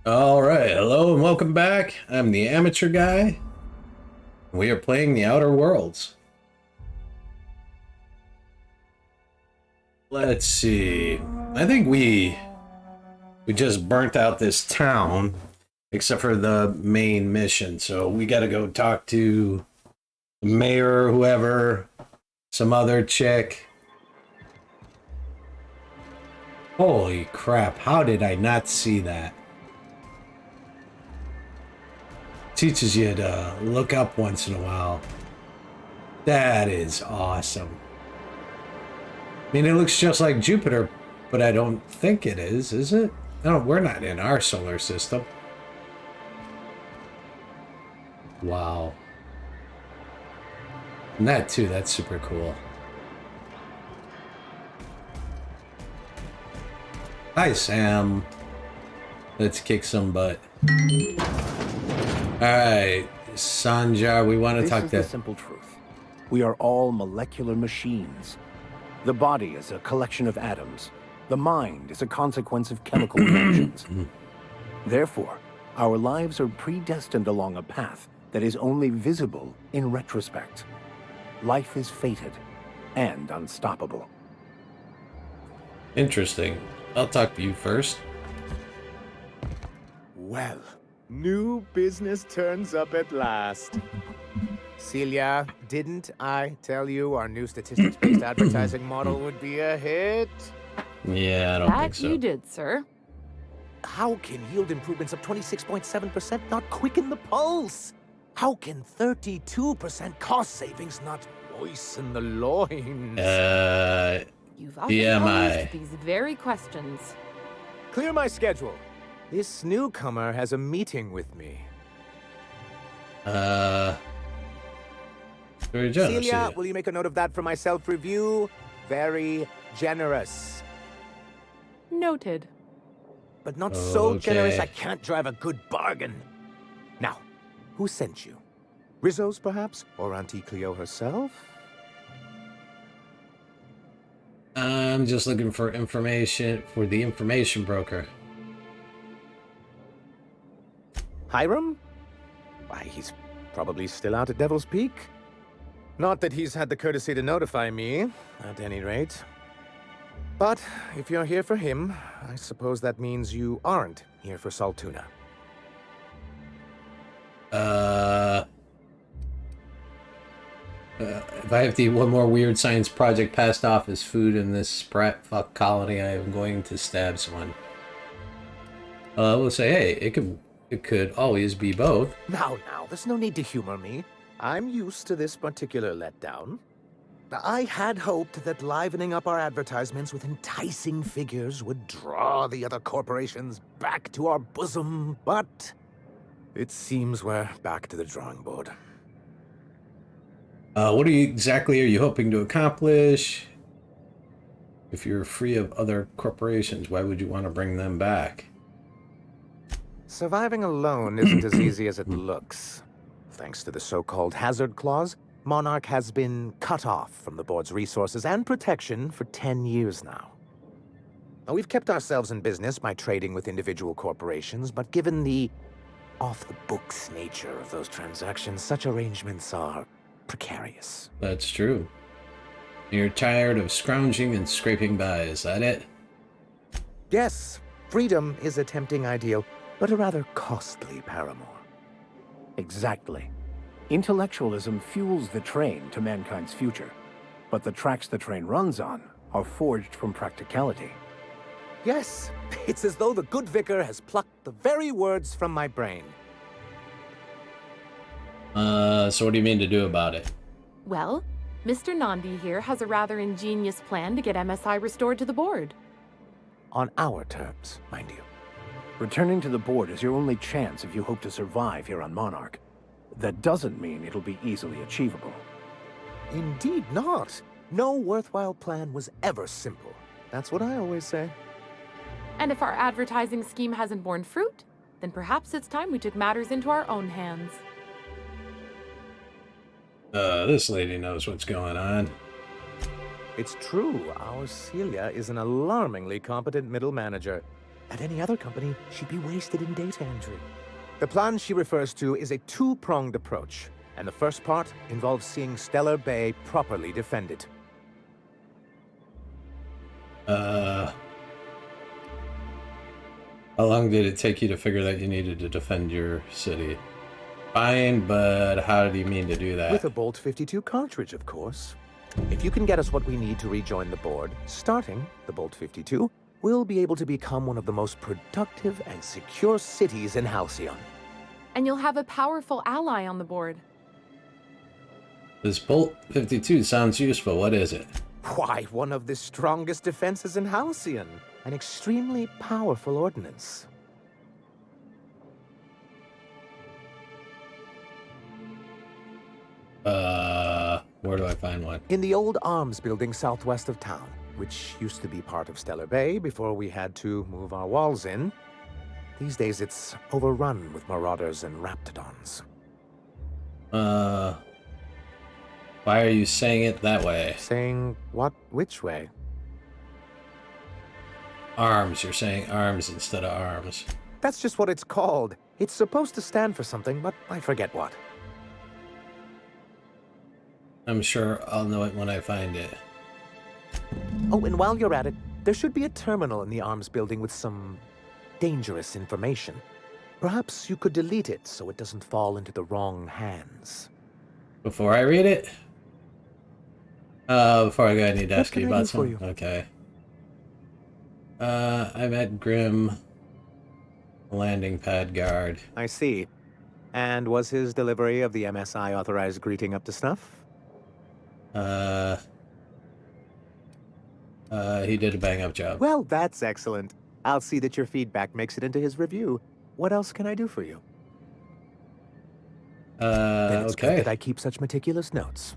All right, hello and welcome back. I'm the amateur guy. We are playing the Outer Worlds. Let's see. I think we just burnt out this town, except for the main mission. So we got to go talk to the mayor, or whoever, some other chick. Holy crap! How did I not see that? Teaches you to look up once in a while. That is awesome. I mean, it looks just like Jupiter, but I don't think it is it? No, we're not in our solar system. Wow. And that too, that's super cool. Hi, Sam. Let's kick some butt. Alright, Sanjar, we want to talk This to... is the simple truth. We are all molecular machines. The body is a collection of atoms. The mind is a consequence of chemical reactions. Therefore, our lives are predestined along a path that is only visible in retrospect. Life is fated and unstoppable. Interesting. I'll talk to you first. Well, new business turns up at last. Celia, didn't I tell you our new statistics-based advertising model would be a hit? Yeah, I don't think That so. you did, sir. How can yield improvements of 26.7% not quicken the pulse? How can 32% cost savings not moisten the loins? You've often TMI. posed these very questions. Clear my schedule. This newcomer has a meeting with me. Very generous. Celia, will you make a note of that for my self-review? Very generous. Noted. But not so generous Okay. I can't drive a good bargain. Now, who sent you? Rizzo's, perhaps? Or Auntie Cleo herself? I'm just looking for information for the information broker. Hiram? Why, he's probably still out at Devil's Peak. Not that he's had the courtesy to notify me, at any rate. But if you're here for him, I suppose that means you aren't here for Saltuna. If I have to eat one more weird science project passed off as food in this sprat fuck colony, I am going to stab someone. We'll say, hey, it could always be both. Now, there's no need to humor me. I'm used to this particular letdown. I had hoped that livening up our advertisements with enticing figures would draw the other corporations back to our bosom, but it seems we're back to the drawing board. What exactly are you hoping to accomplish? If you're free of other corporations, why would you want to bring them back? Surviving alone isn't as easy as it looks. Thanks to the so-called hazard clause, Monarch has been cut off from the board's resources and protection for 10 years now. Now, we've kept ourselves in business by trading with individual corporations, but given the off-the-books nature of those transactions, such arrangements are precarious. That's true. You're tired of scrounging and scraping by, is that it? Yes, freedom is a tempting ideal, but a rather costly paramour. Exactly. Intellectualism fuels the train to mankind's future, but the tracks the train runs on are forged from practicality. Yes, it's as though the good vicar has plucked the very words from my brain. So what do you mean to do about it? Well, Mr. Nandi here has a rather ingenious plan to get MSI restored to the board. On our terms, mind you. Returning to the board is your only chance if you hope to survive here on Monarch. That doesn't mean it'll be easily achievable. Indeed not. No worthwhile plan was ever simple. That's what I always say. And if our advertising scheme hasn't borne fruit, then perhaps it's time we took matters into our own hands. This lady knows what's going on. It's true, our Celia is an alarmingly competent middle manager. At any other company, she'd be wasted in data entry. The plan she refers to is a two-pronged approach, and the first part involves seeing Stellar Bay properly defended. How long did it take you to figure that you needed to defend your city? Fine, but how do you mean to do that? With a Bolt 52 cartridge, of course. If you can get us what we need to rejoin the board, starting the Bolt 52, we'll be able to become one of the most productive and secure cities in Halcyon. And you'll have a powerful ally on the board. This Bolt 52 sounds useful. What is it? Why, one of the strongest defenses in Halcyon. An extremely powerful ordnance. Where do I find one? In the old arms building southwest of town, which used to be part of Stellar Bay before we had to move our walls in. These days it's overrun with marauders and raptidons. Why are you saying it that way? Saying what? Which way? Arms. You're saying arms instead of arms. That's just what it's called. It's supposed to stand for something, but I forget what. I'm sure I'll know it when I find it. Oh, and while you're at it, there should be a terminal in the arms building with some dangerous information. Perhaps you could delete it so it doesn't fall into the wrong hands. Before I read it? Before I go, I need to ask you can I about do for something. you? Okay. I met Grim, landing pad guard. I see. And was his delivery of the MSI authorized greeting up to snuff? He did a bang-up job. Well, that's excellent. I'll see that your feedback makes it into his review. What else can I do for you? Then it's good Okay. that I keep such meticulous notes.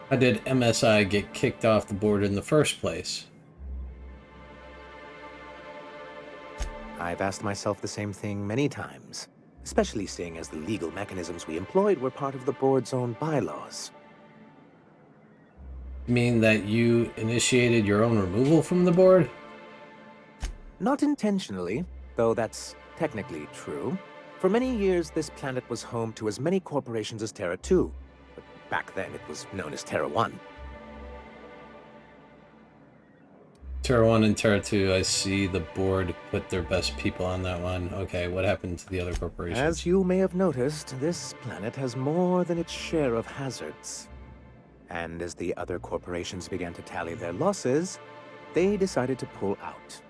How did MSI get kicked off the board in the first place? I've asked myself the same thing many times, especially seeing as the legal mechanisms we employed were part of the board's own bylaws. You mean that you initiated your own removal from the board? Not intentionally, though that's technically true. For many years, this planet was home to as many corporations as Terra 2. But back then, it was known as Terra 1. Terra 1 and Terra 2, I see the board put their best people on that one. Okay, what happened to the other corporations? As you may have noticed, this planet has more than its share of hazards. And as the other corporations began to tally their losses, they decided to pull out.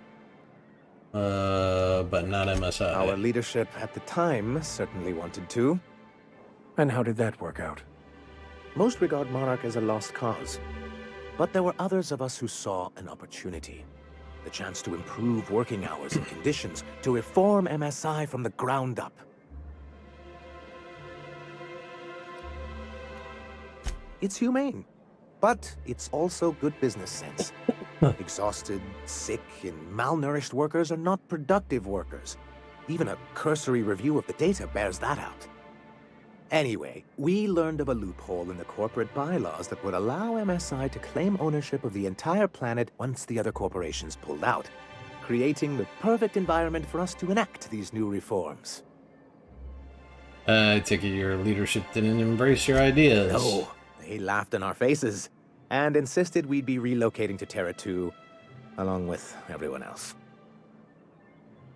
But not MSI. Our leadership at the time certainly wanted to. And how did that work out? Most regard Monarch as a lost cause. But there were others of us who saw an opportunity. The chance to improve working hours and conditions, to reform MSI from the ground up. It's humane, but it's also good business sense. Exhausted, sick, and malnourished workers are not productive workers. Even a cursory review of the data bears that out. Anyway, we learned of a loophole in the corporate bylaws that would allow MSI to claim ownership of the entire planet once the other corporations pulled out, creating the perfect environment for us to enact these new reforms. I take it your leadership didn't embrace your ideas. No, they laughed in our faces and insisted we'd be relocating to Terra 2 along with everyone else.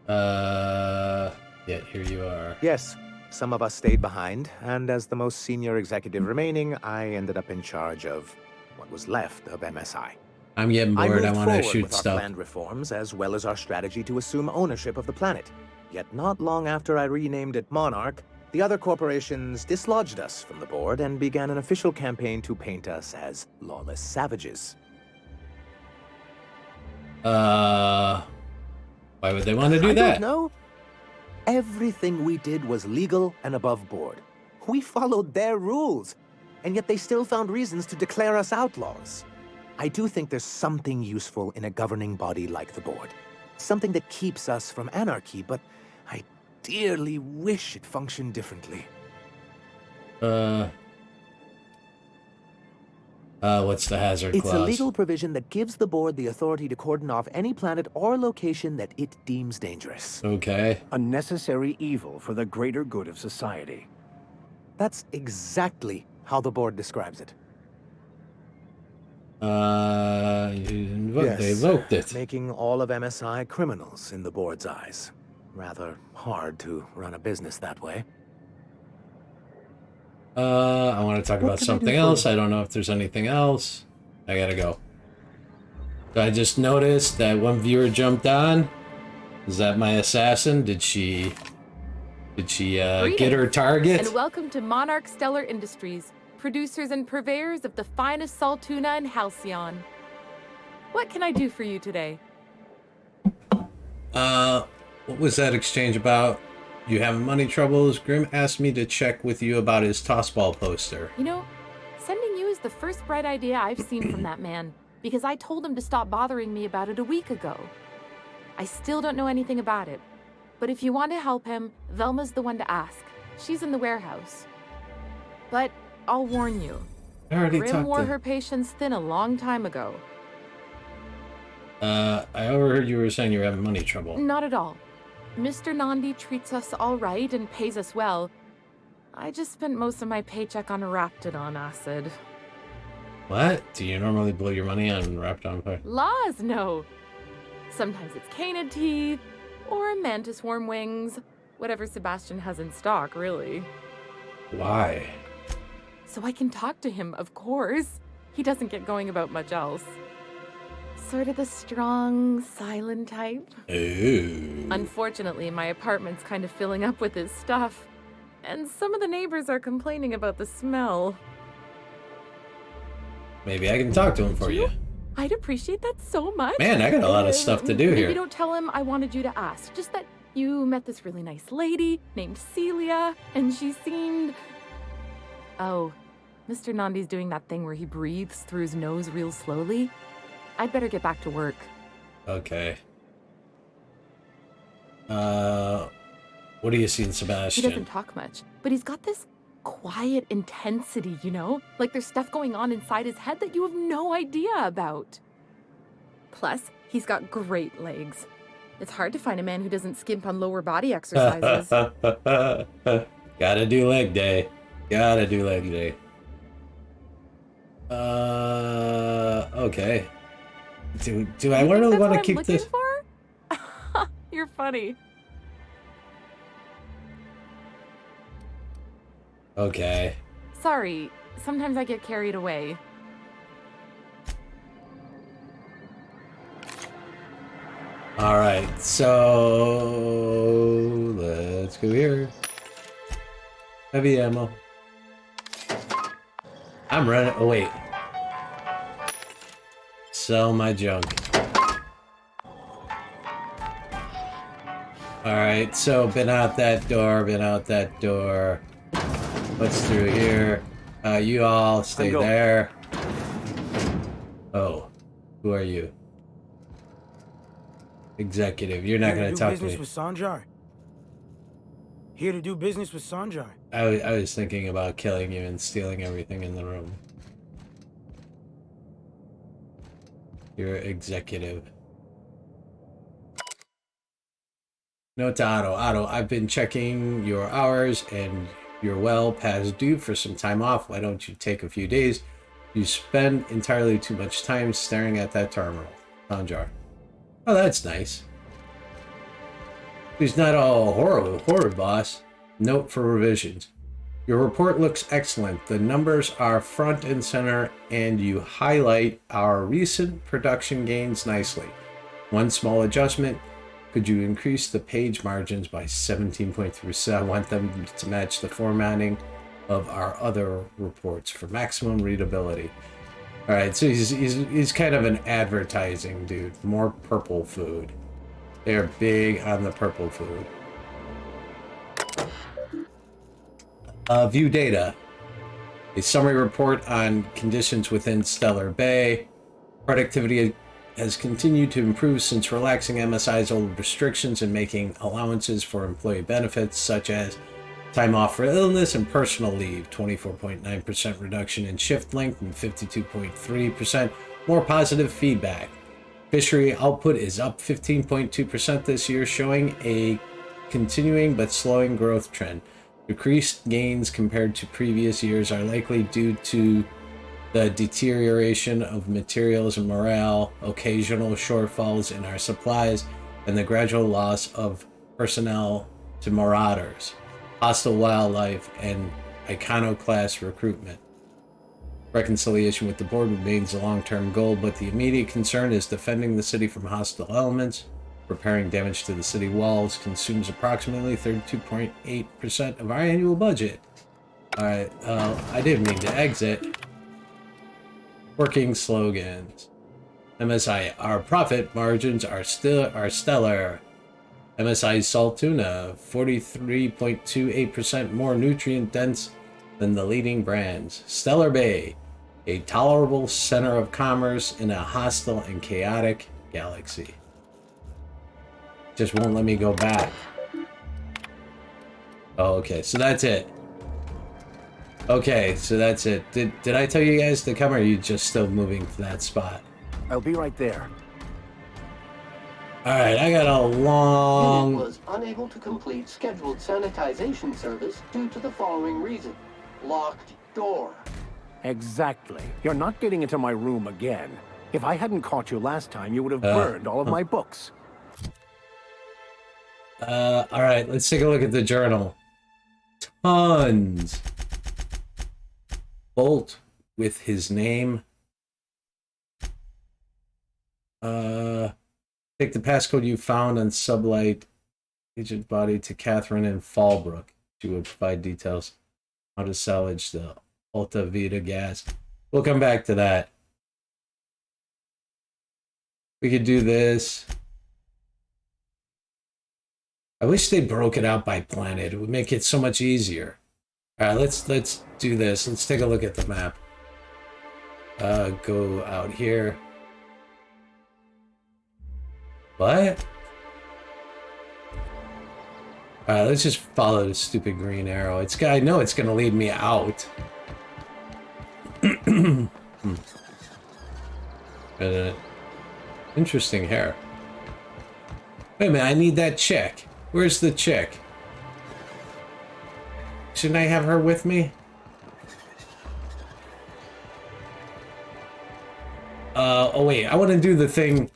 Yet here you are. Yes, some of us stayed behind, and as the most senior executive remaining, I ended up in charge of what was left of MSI. I'm getting I bored. I moved want to forward shoot with our stuff. planned reforms, as well as our strategy to assume ownership of the planet. Yet not long after I renamed it Monarch, the other corporations dislodged us from the board and began an official campaign to paint us as lawless savages. Why would they want to do I that? don't know. Everything we did was legal and above board. We followed their rules, and yet they still found reasons to declare us outlaws. I do think there's something useful in a governing body like the board. Something that keeps us from anarchy, but I dearly wish it functioned differently. What's the hazard It's a clause? legal provision that gives the board the authority to cordon off any planet or location that it deems dangerous. Okay. A necessary evil for the greater good of society. That's exactly how the board describes it. They invoked it. Making all of MSI criminals in the board's eyes. Rather hard to run a business that way. I want to talk about can I do something for else. you? I don't know if there's anything else. I gotta go. So I just noticed that one viewer jumped on. Is that my assassin? Did she get her target? And welcome to Monarch Stellar Industries, producers and purveyors of the finest salt tuna in Halcyon. What can I do for you today? What was that exchange about? You having money troubles? Grim asked me to check with you about his tossball poster. You know, sending you is the first bright idea I've seen from that man, because I told him to stop bothering me about it a week ago. I still don't know anything about it, but if you want to help him, Velma's the one to ask. She's in the warehouse. But I'll warn you, I already Grim talked wore to... her patience thin a long time ago. I overheard you were saying you were having money trouble. Not at all. Mr. Nandi treats us all right and pays us well. I just spent most of my paycheck on Raptidon acid. What? Do you normally blow your money on Raptidon Fire? Laws, no. Sometimes it's canid teeth or mantis worm wings. Whatever Sebastian has in stock, really. Why? So I can talk to him, of course. He doesn't get going about much else. Sort of the strong, silent type. Ooh. Unfortunately, my apartment's kind of filling up with his stuff. And some of the neighbors are complaining about the smell. Maybe I can talk to him for you. I'd appreciate that so much. Man, I got a lot of stuff to do Maybe here. don't tell him I wanted you to ask. Just that you met this really nice lady named Celia, and she seemed... Oh, Mr. Nandi's doing that thing where he breathes through his nose real slowly. I'd better get back to work. Okay. What do you see in He Sebastian? doesn't talk much, but he's got this quiet intensity, you know? Like there's stuff going on inside his head that you have no idea about. Plus, he's got great legs. It's hard to find a man who doesn't skimp on lower body exercises. Gotta do leg day. Gotta do leg day. Okay. Do I really That's want to what keep I'm this? looking for? You're funny. Okay. Sorry, sometimes I get carried away. All right. So let's go here. Heavy ammo. I'm running. Oh wait. Sell my junk. All right. So been out that door. Been out that door. What's through here? You all stay go. there. Oh, who are you? Executive. You're not going to talk to me. Here to do business with Sanjar. Here to do business with Sanjar. I was thinking about killing you and stealing everything in the room. You're executive. Note to Otto. Otto, I've been checking your hours and you're well past due for some time off. Why don't you take a few days? You spend entirely too much time staring at that terminal. Sanjar. Oh, that's nice. He's not all horror, boss. Note for revisions. Your report looks excellent. The numbers are front and center, and you highlight our recent production gains nicely. One small adjustment. Could you increase the page margins by 17.3%? I want them to match the formatting of our other reports for maximum readability. All right, so he's kind of an advertising dude. More purple food. They're big on the purple food. View data. A summary report on conditions within Stellar Bay. Productivity has continued to improve since relaxing MSI's old restrictions and making allowances for employee benefits such as Time off for illness and personal leave, 24.9% reduction in shift length and 52.3% more positive feedback. Fishery output is up 15.2% this year, showing a continuing but slowing growth trend. Decreased gains compared to previous years are likely due to the deterioration of materials and morale, occasional shortfalls in our supplies, and the gradual loss of personnel to marauders, hostile wildlife, and iconoclast recruitment. Reconciliation with the board remains a long-term goal, but the immediate concern is defending the city from hostile elements. Repairing damage to the city walls consumes approximately 32.8% of our annual budget. Alright, I didn't mean to exit. Working slogans. MSI, our profit margins are stellar. MSI salt tuna, 43.28% more nutrient dense than the leading brands. Stellar Bay, a tolerable center of commerce in a hostile and chaotic galaxy. Just won't let me go back. Oh, okay, so that's it. Okay, so that's it. Did I tell you guys to come, or are you just still moving to that spot? I'll be right there. Alright, I got a long... Unit was unable to complete scheduled sanitization service due to the following reason. Locked door. Exactly. You're not getting into my room again. If I hadn't caught you last time, you would have burned all of my books. Alright, let's take a look at the journal. Tons. Bolt with his name. Take the passcode you found on Sublight Agent Body to Catherine in Fallbrook. She will provide details how to salvage the Alta Vita gas. We'll come back to that. We could do this. I wish they broke it out by planet. It would make it so much easier. All right, let's do this. Let's take a look at the map. Go out here. What? All right, let's just follow the stupid green arrow. I know it's gonna lead me out. Interesting hair. Wait a minute, I need that chick. Where's the chick? Shouldn't I have her with me? Oh wait, I want to do the thing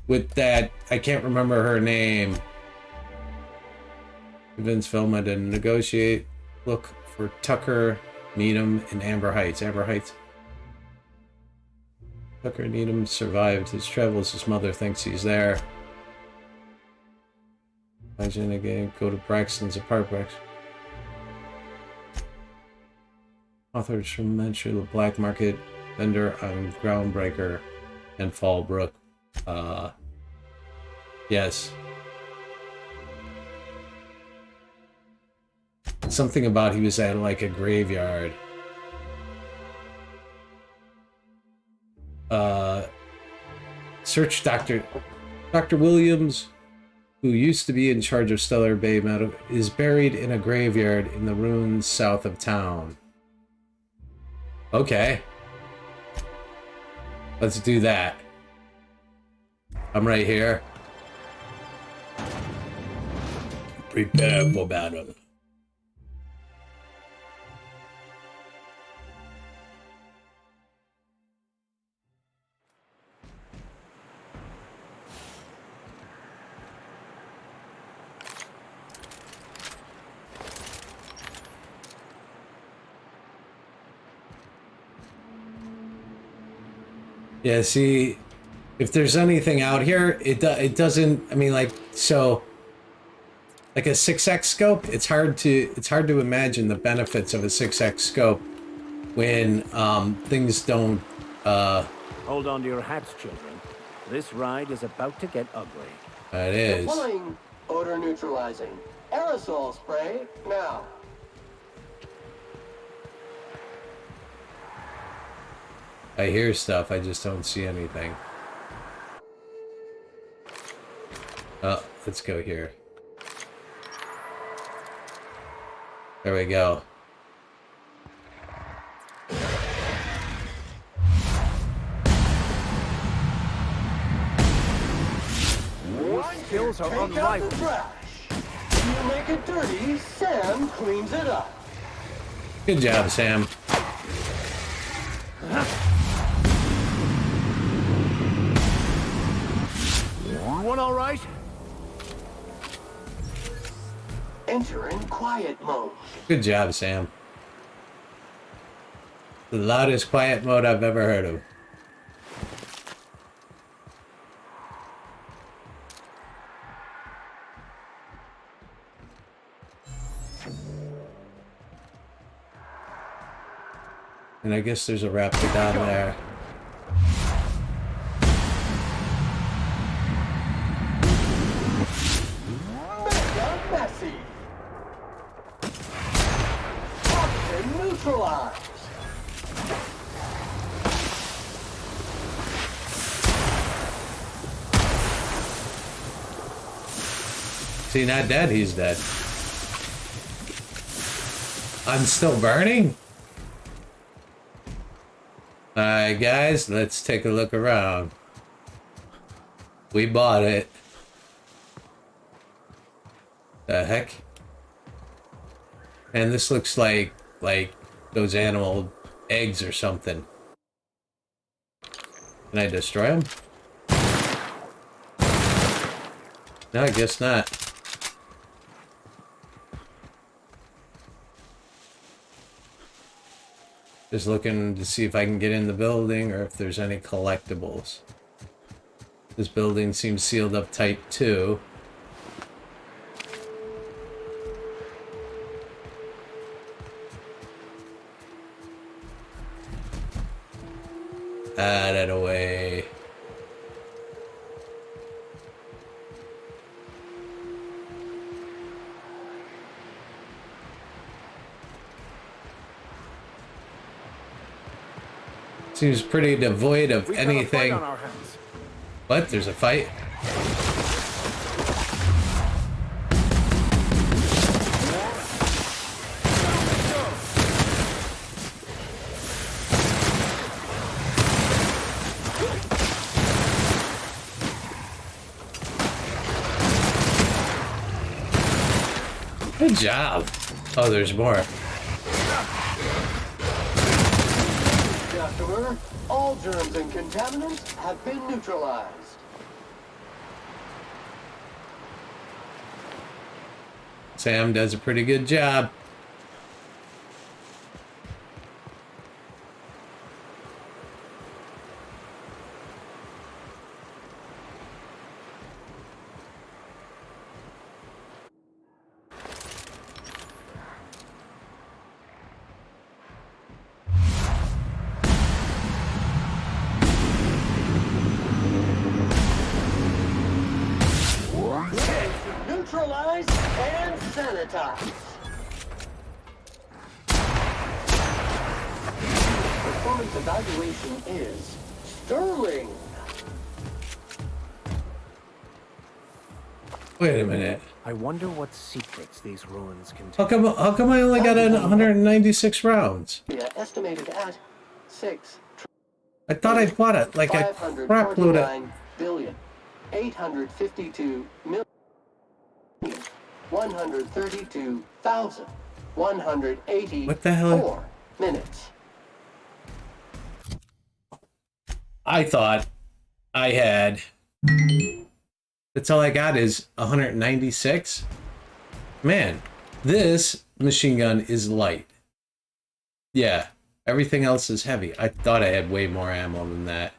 with that. I can't remember her name. Convince Velma to negotiate. Look for Tucker, Needham, and Amber Heights. Amber Heights. Tucker Needham survived his travels. His mother thinks he's there. Imagine again, go to Braxton's apartment. Authors from Mentor, the Black Market, Vendor on Groundbreaker, and Fallbrook. Yes. Something about he was at like a graveyard. Search Dr. Williams, who used to be in charge of Stellar Bay Meadow, is buried in a graveyard in the ruins south of town. Okay. Let's do that. I'm right here. Prepare for battle. Yeah, see, if there's anything out here, it doesn't. I mean, like, so, like a 6x scope. It's hard to imagine the benefits of a 6x scope when things don't. Hold on to your hats, children. This ride is about to get ugly. It is. Deploying odor neutralizing aerosol spray now. I hear stuff. I just don't see anything. Oh, let's go here. There we go. Skills are Take out the unrivaled. trash. You make it dirty, Sam cleans it up. Good job, Sam. One all right? Enter in quiet mode. Good job, Sam. The loudest quiet mode I've ever heard of. And I guess there's a raptor down there. Mega messy. Toxin neutralized. See, not dead, he's dead. I'm still burning? Alright, guys, let's take a look around. We bought it. The heck? And this looks like those animal eggs or something. Can I destroy them? No, I guess not. Just looking to see if I can get in the building or if there's any collectibles. This building seems sealed up tight too. That away. Seems pretty devoid of We've got a fight anything. on our hands. What? There's a fight? Good job. Oh, there's more. Customer, all germs and contaminants have been neutralized. Sam does a pretty good job. Neutralize and sanitize. Performance evaluation is sterling. Wait a minute. I wonder what secrets these ruins contain. How come I only got 196 rounds? Yeah, estimated at 6 I thought I bought it like a crap load of... 549 billion 852 million 132,184 What the hell? minutes. I thought I had... That's all I got is 196? Man, this machine gun is light. Yeah, everything else is heavy. I thought I had way more ammo than that.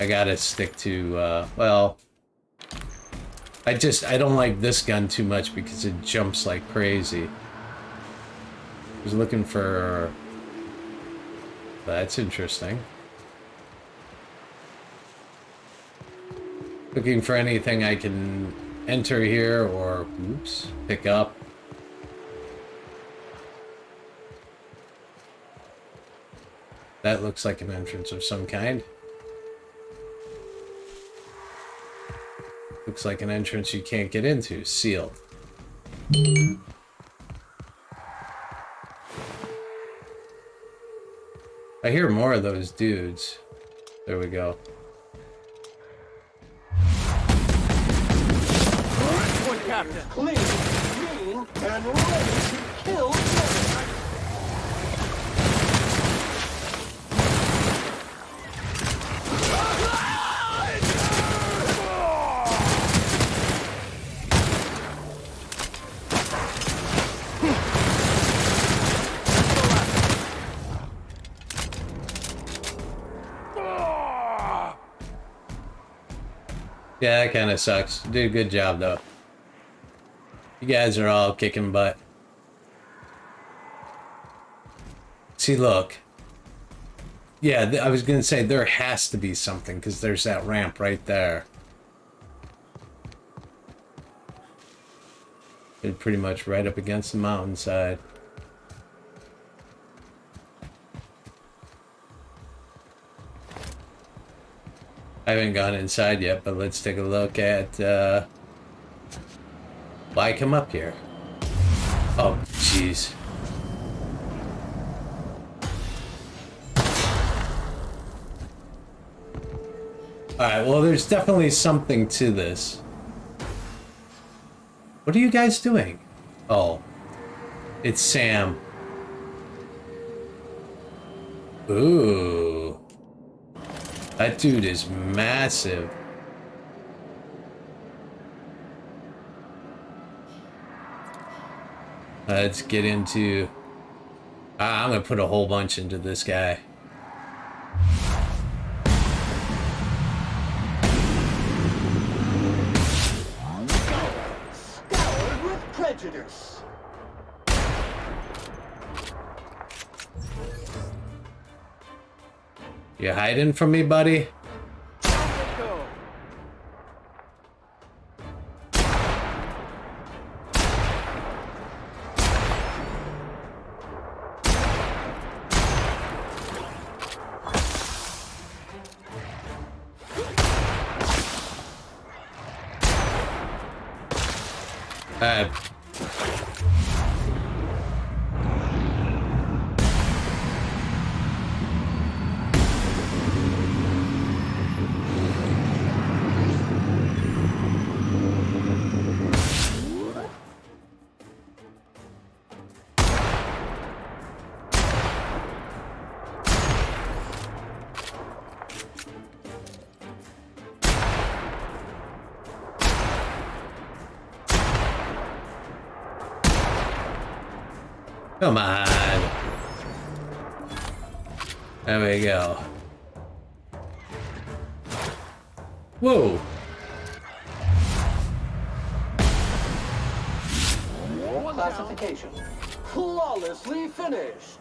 I gotta stick to, well... I don't like this gun too much because it jumps like crazy. I was looking for... That's interesting. Looking for anything I can enter here or, oops, pick up. That looks like an entrance of some kind. Looks like an entrance you can't get into. Sealed. I hear more of those dudes. There we go. Clean, mean, and ready to kill Jedi. Yeah, that kind of sucks. Did a good job, though. You guys are all kicking butt. See, look. Yeah, I was going to say there has to be something because there's that ramp right there. It's pretty much right up against the mountainside. I haven't gone inside yet, but let's take a look at why come up here. Oh, jeez. Alright, well, there's definitely something to this. What are you guys doing? Oh, it's Sam. Ooh. That dude is massive. Let's get into... I'm gonna put a whole bunch into this guy. Scoured with prejudice. You hiding from me, buddy? Come on. There we go. Whoa. Classification. Flawlessly finished.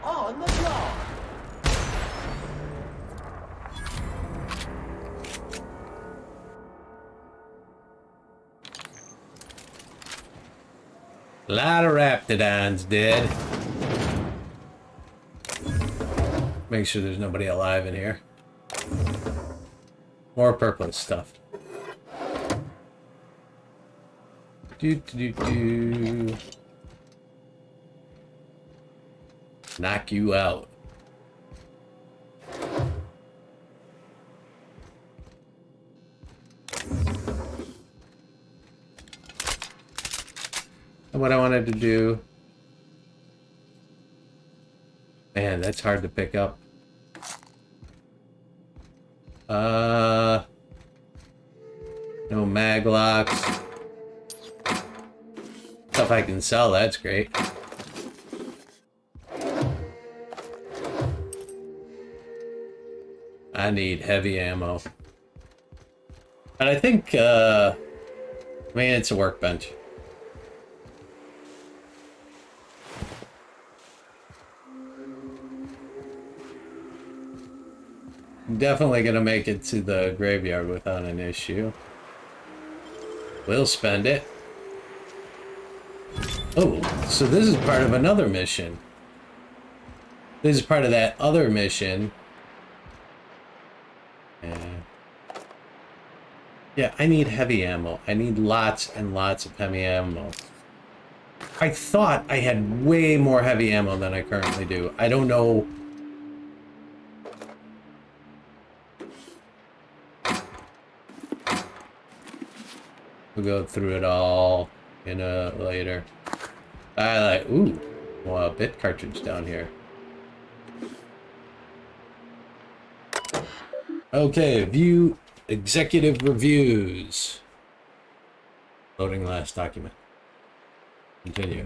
On the job. A lot of Raptidons dead. Make sure there's nobody alive in here. More purple stuff. Do. Knock you out. And what I wanted to do... Man, that's hard to pick up. No mag locks. Stuff I can sell, that's great. I need heavy ammo. And I think, I mean, it's a workbench. Definitely gonna make it to the graveyard without an issue. We'll spend it. Oh, so this is part of another mission. This is part of that other mission. Yeah, I need heavy ammo. I need lots and lots of heavy ammo. I thought I had way more heavy ammo than I currently do. I don't know. We'll go through it all in a later. I like, ooh, well, a bit cartridge down here. Okay, view executive reviews. Loading last document. Continue.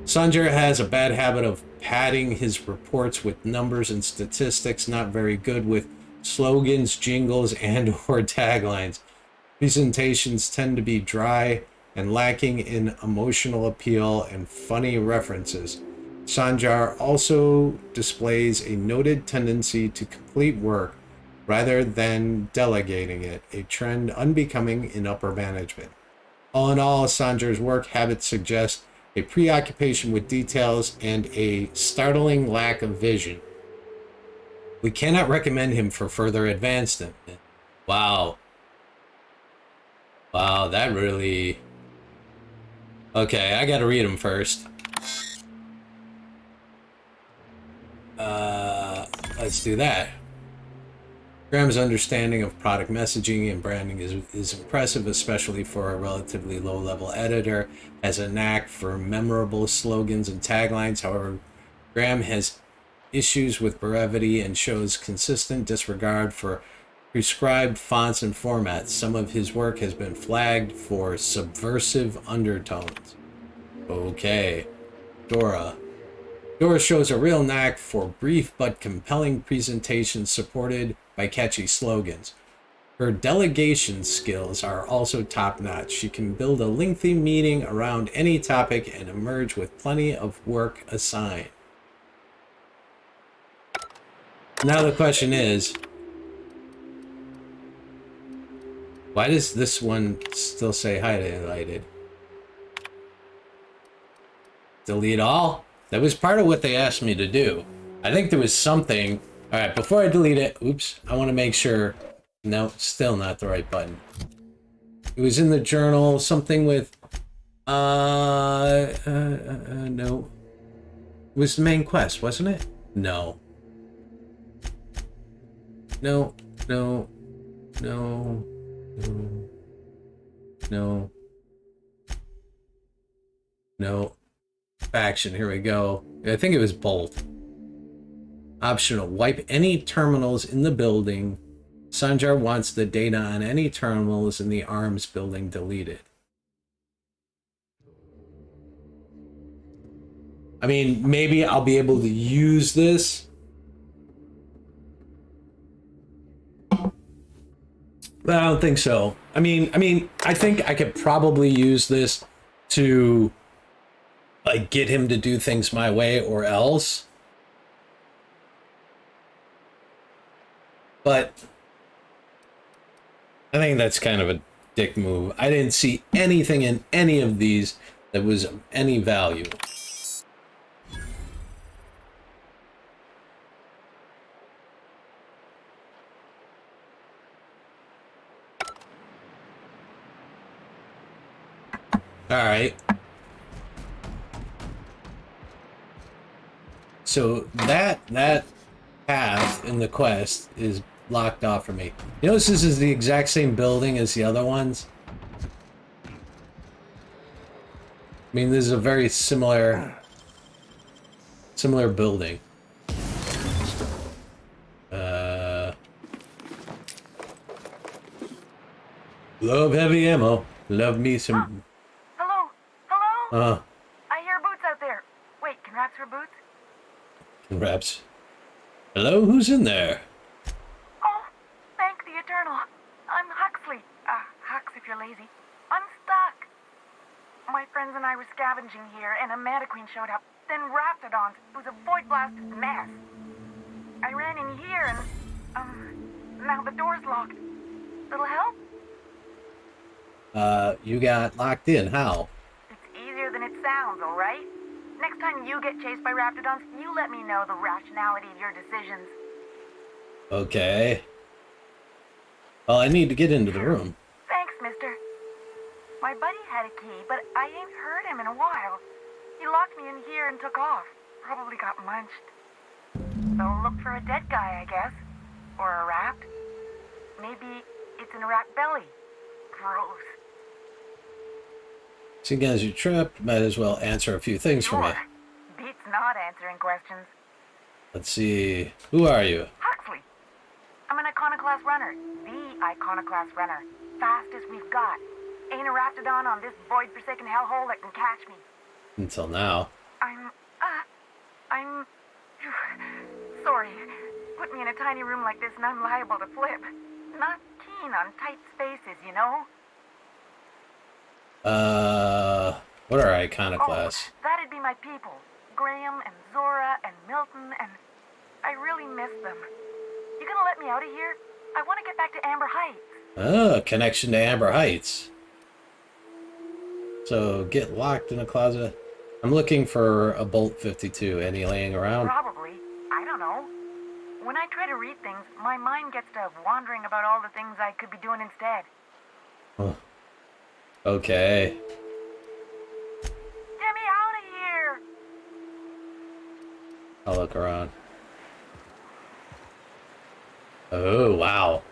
Sanjay has a bad habit of padding his reports with numbers and statistics, not very good with slogans, jingles, and or taglines. Presentations tend to be dry and lacking in emotional appeal and funny references. Sanjar also displays a noted tendency to complete work rather than delegating it, a trend unbecoming in upper management. All in all, Sanjar's work habits suggest a preoccupation with details and a startling lack of vision. We cannot recommend him for further advancement. Wow. Wow, that really... Okay, I gotta read them first. Let's do that. Graham's understanding of product messaging and branding is impressive, especially for a relatively low-level editor. Has a knack for memorable slogans and taglines. However, Graham has issues with brevity and shows consistent disregard for prescribed fonts and formats. Some of his work has been flagged for subversive undertones. Okay. Dora. Dora shows a real knack for brief but compelling presentations supported by catchy slogans. Her delegation skills are also top-notch. She can build a lengthy meeting around any topic and emerge with plenty of work assigned. Now the question is, why does this one still say highlighted? Delete all? That was part of what they asked me to do. I think there was something. All right, before I delete it, oops, I want to make sure. No, still not the right button. It was in the journal, something with, no. It was the main quest, wasn't it? No. No, no, no, no, no, no. Faction, here we go. I think it was Bolt. Optional, wipe any terminals in the building. Sanjar wants the data on any terminals in the arms building deleted. I mean, maybe I'll be able to use this. But I don't think so. I mean, I think I could probably use this to like get him to do things my way or else. But I think that's kind of a dick move. I didn't see anything in any of these that was of any value. All right. So that path in the quest is blocked off for me. You notice this is the exact same building as the other ones? I mean, this is a very similar building. Love heavy ammo. Love me some... Hello? Hello? Uh, I hear boots out there. Wait, can raps for boots? Raps. Hello, who's in there? Oh, thank the Eternal. I'm Huxley. Hux if you're lazy. I'm stuck. My friends and I were scavenging here, and a Meta Queen showed up. Then Raptidons. It was a void-blasted mess. I ran in here, and, now the door's locked. Little help? You got locked in. How? It's easier than it sounds, all right? Next time you get chased by Raptidons, you let me know the rationality of your decisions. Okay. Well, I need to get into the room. Thanks, mister. My My buddy had a key, but I ain't heard him in a while. He locked me in here and took off. Probably got munched. So look for a dead guy, I guess. Or a rat. Maybe it's in a rat belly. Gross. Seeing as you're trapped, might as well answer a few things for me. Sure. Beats not answering questions. Let's see. Who are you? Huxley. I'm an Iconoclast runner. The Iconoclast runner. Fastest we've got. Ain't a raptidon on this void-forsaken hellhole that can catch me. Until now. I'm sorry. Put me in a tiny room like this and I'm liable to flip. Not keen on tight spaces, you know? What are iconoclasts? Oh, that'd be my people. Graham and Zora and Milton, and I really miss them. You gonna let me out of here? I want to get back to Amber Heights. Oh, connection to Amber Heights. So, get locked in a closet. I'm looking for a Bolt 52. Any laying around? Probably. I don't know. When I try to read things, my mind gets to wandering about all the things I could be doing instead. Oh. Okay. Get me out of here! I'll look around. Oh, wow.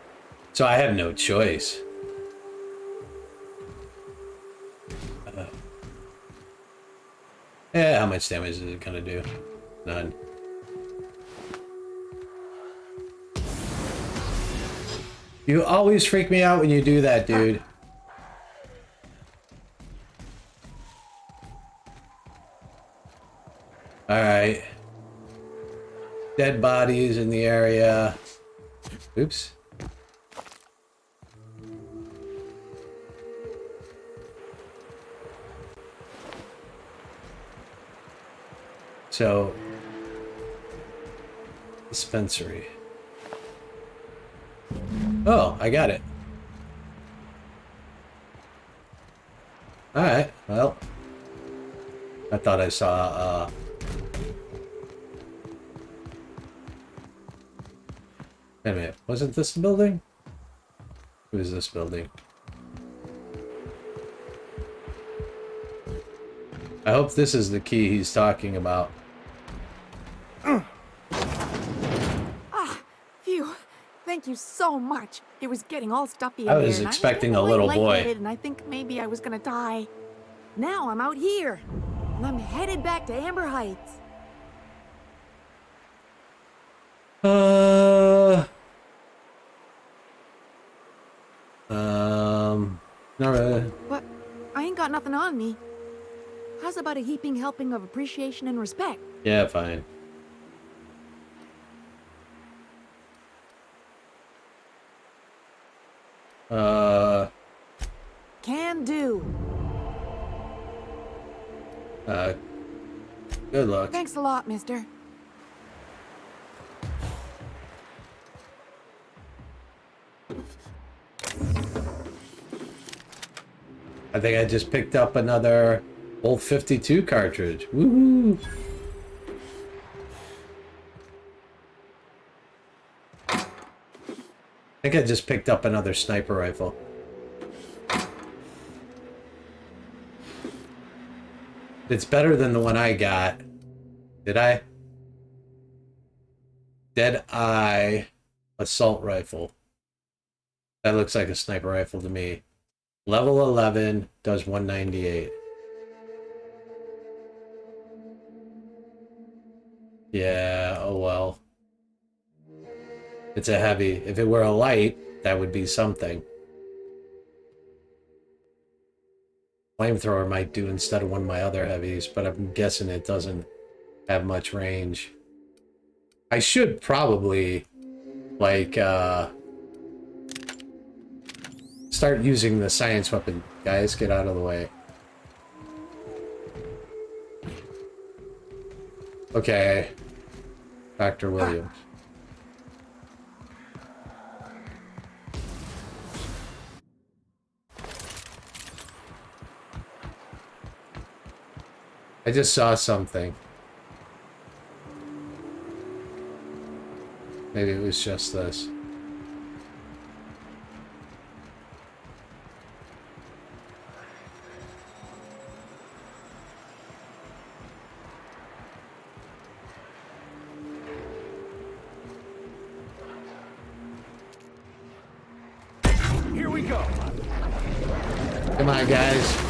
So I have no choice. Yeah, how much damage is it gonna do? None. You always freak me out when you do that, dude. Alright. Dead bodies in the area. Oops. So, dispensary. Oh, I got it. Alright, well. I thought I saw, wait a minute, wasn't this the building? Who is this building? I hope this is the key he's talking about. Phew. Thank you so much. It was getting all stuffy in I here, was and expecting I'm a little quite boy. lightheaded, and I think maybe I was gonna die. Now I'm out here, and I'm headed back to Amber Heights. Not really. But I ain't got nothing on me. How's about a heaping helping of appreciation and respect? Yeah, fine. Can do. Good luck. Thanks a lot, mister. I think I just picked up another Bolt 52 cartridge. Woohoo! I think I just picked up another sniper rifle. It's better than the one I got. Did I? Dead Eye assault rifle. That looks like a sniper rifle to me. Level 11 does 198. Yeah, oh well. It's a heavy. If it were a light, that would be something. Flamethrower might do instead of one of my other heavies, but I'm guessing it doesn't have much range. I should probably, like, start using the science weapon. Guys, get out of the way. Okay. Dr. Williams. I just saw something. Maybe it was just this. go. Come on, guys.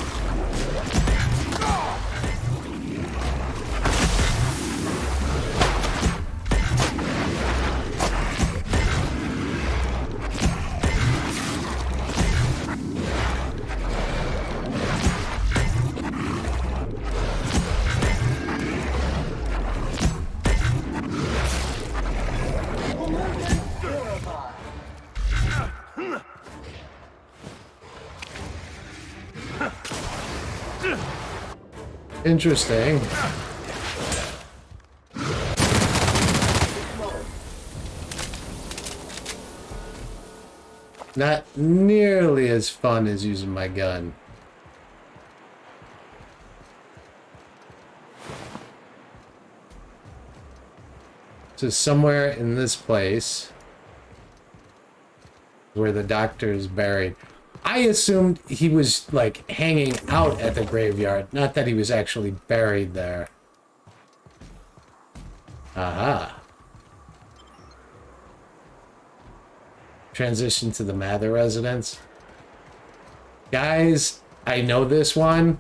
Interesting. Not nearly as fun as using my gun. So somewhere in this place where the doctor is buried. I assumed he was, like, hanging out at the graveyard, not that he was actually buried there. Aha. Transition to the Mather residence. Guys, I know this one.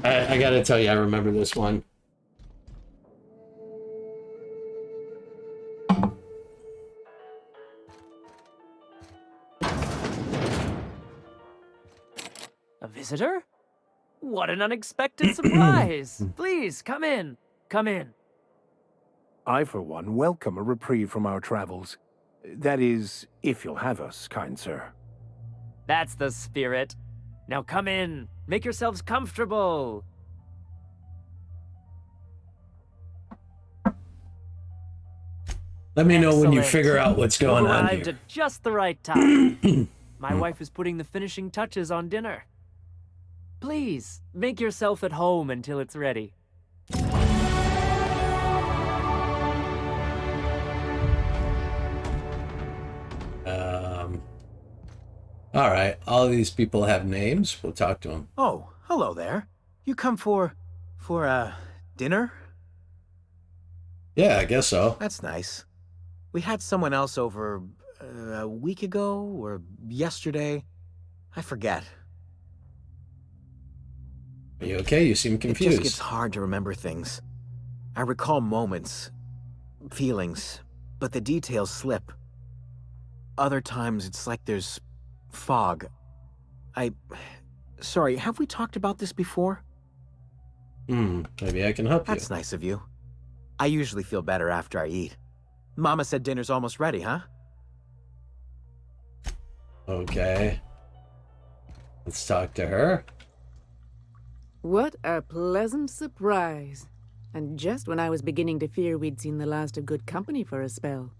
I gotta tell you, I remember this one. A visitor? What an unexpected surprise! Please, come in. Come in. I, for one, welcome a reprieve from our travels. That is, if you'll have us, kind sir. That's the spirit. Now come in. Make yourselves comfortable. Let me know when you Excellent. figure out what's going on Arrived here. at just the right time. My wife is putting the finishing touches on dinner. Please, make yourself at home until it's ready. All right, all of these people have names. We'll talk to them. Oh, hello there. You come for dinner? Yeah, I guess so. That's nice. We had someone else over a week ago or yesterday. I forget. Are you okay? You seem It just confused. gets hard to remember things. I recall moments, feelings, but the details slip. Other times it's like there's fog. Sorry, have we talked about this before? Maybe I can help you. That's nice of you. I usually feel better after I eat. Mama said dinner's almost ready, huh? Okay. Let's talk to her. What a pleasant surprise. And just when I was beginning to fear we'd seen the last of good company for a spell.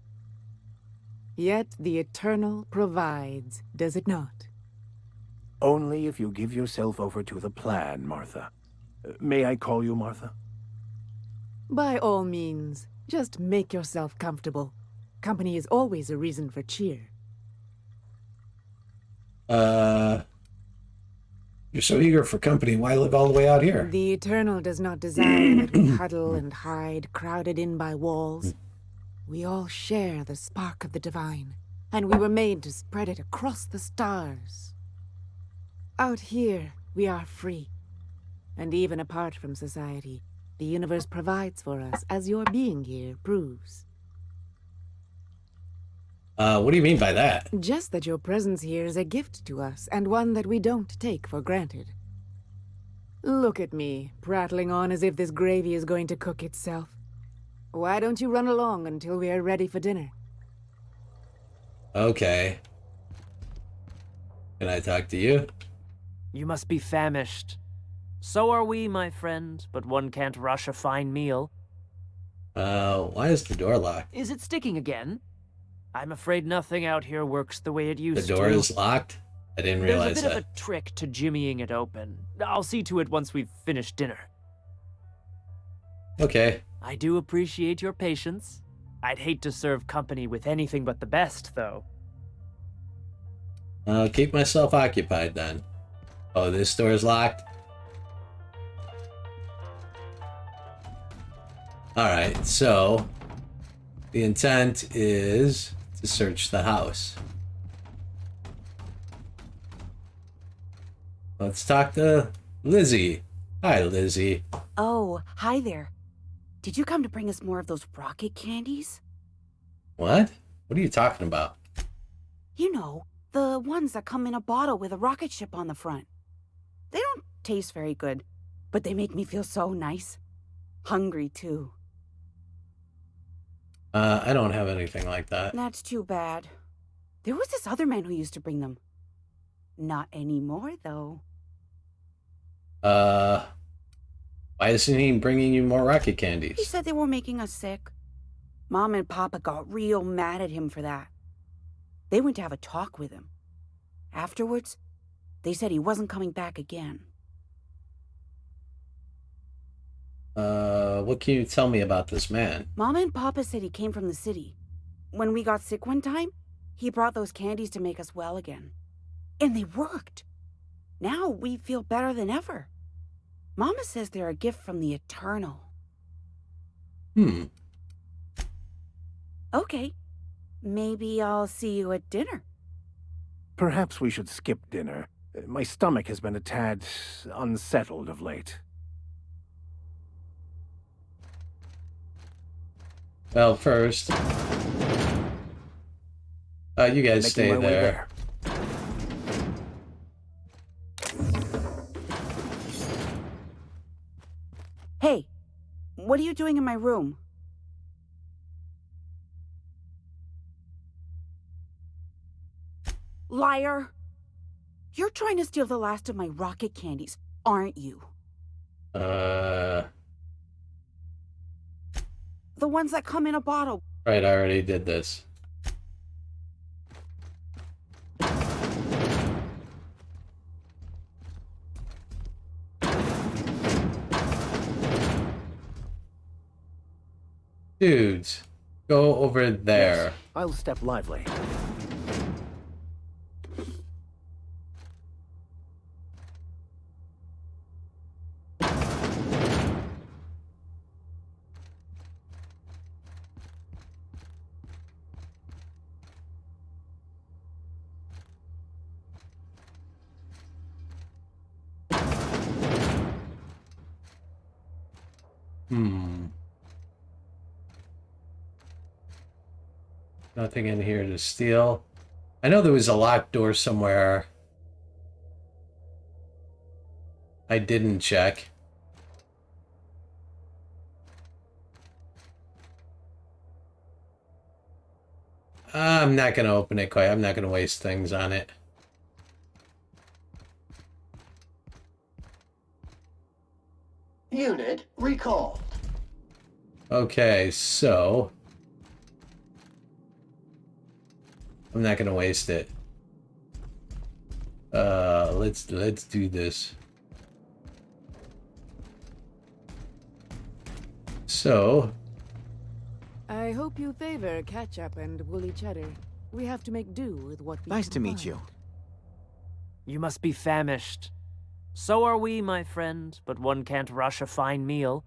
Yet the Eternal provides, does it not? Only if you give yourself over to the plan, Martha. May I call you Martha? By all means, just make yourself comfortable. Company is always a reason for cheer. You're so eager for company. Why live all the way out here? The Eternal does not desire that we huddle and hide, crowded in by walls. We all share the spark of the divine, and we were made to spread it across the stars. Out here, we are free. And even apart from society, the universe provides for us, as your being here proves. What do you mean by that? Just that your presence here is a gift to us, and one that we don't take for granted. Look at me, prattling on as if this gravy is going to cook itself. Why don't you run along until we are ready for dinner? Okay. Can I talk to you? You must be famished. So are we, my friend, but one can't rush a fine meal. Why is the door locked? Is it sticking again? I'm afraid nothing out here works the way it used The to. door is locked? I didn't realize There's a bit that. of a trick to jimmying it open. I'll see to it once we've finished dinner. Okay. I do appreciate your patience. I'd hate to serve company with anything but the best, though. I'll keep myself occupied then. Oh, this door is locked? Alright, so the intent is to search the house. Let's talk to Lizzie. Hi, Lizzie. Oh, hi there. Did you come to bring us more of those rocket candies? What? What are you talking about? You know, the ones that come in a bottle with a rocket ship on the front. They don't taste very good, but they make me feel so nice. Hungry, too. I don't have anything like that. That's too bad. There was this other man who used to bring them. Not anymore, though. Why isn't he bringing you more rocket candies? He said they were making us sick. Mom and Papa got real mad at him for that. They went to have a talk with him. Afterwards, they said he wasn't coming back again. What can you tell me about this man? Mama and Papa said he came from the city. When we got sick one time, he brought those candies to make us well again. And they worked. Now we feel better than ever. Mama says they're a gift from the Eternal. Okay. Maybe I'll see you at dinner. Perhaps we should skip dinner. My stomach has been a tad unsettled of late. Well, first, you guys stay Making my way there. Hey, what are you doing in my room? Liar! You're trying to steal the last of my rocket candies, aren't you? The ones that come in a bottle. Right, I already did this. Dudes, go over there. Yes, I'll step lively. Nothing in here to steal. I know there was a locked door somewhere. I didn't check. I'm not going to open it quite. I'm not going to waste things on it. Unit recalled. Okay, so I'm not gonna waste it. Let's do this. So I hope you favor ketchup and woolly cheddar. We have to make do with what we Nice can to meet find. you. You must be famished. So are we, my friend, but one can't rush a fine meal.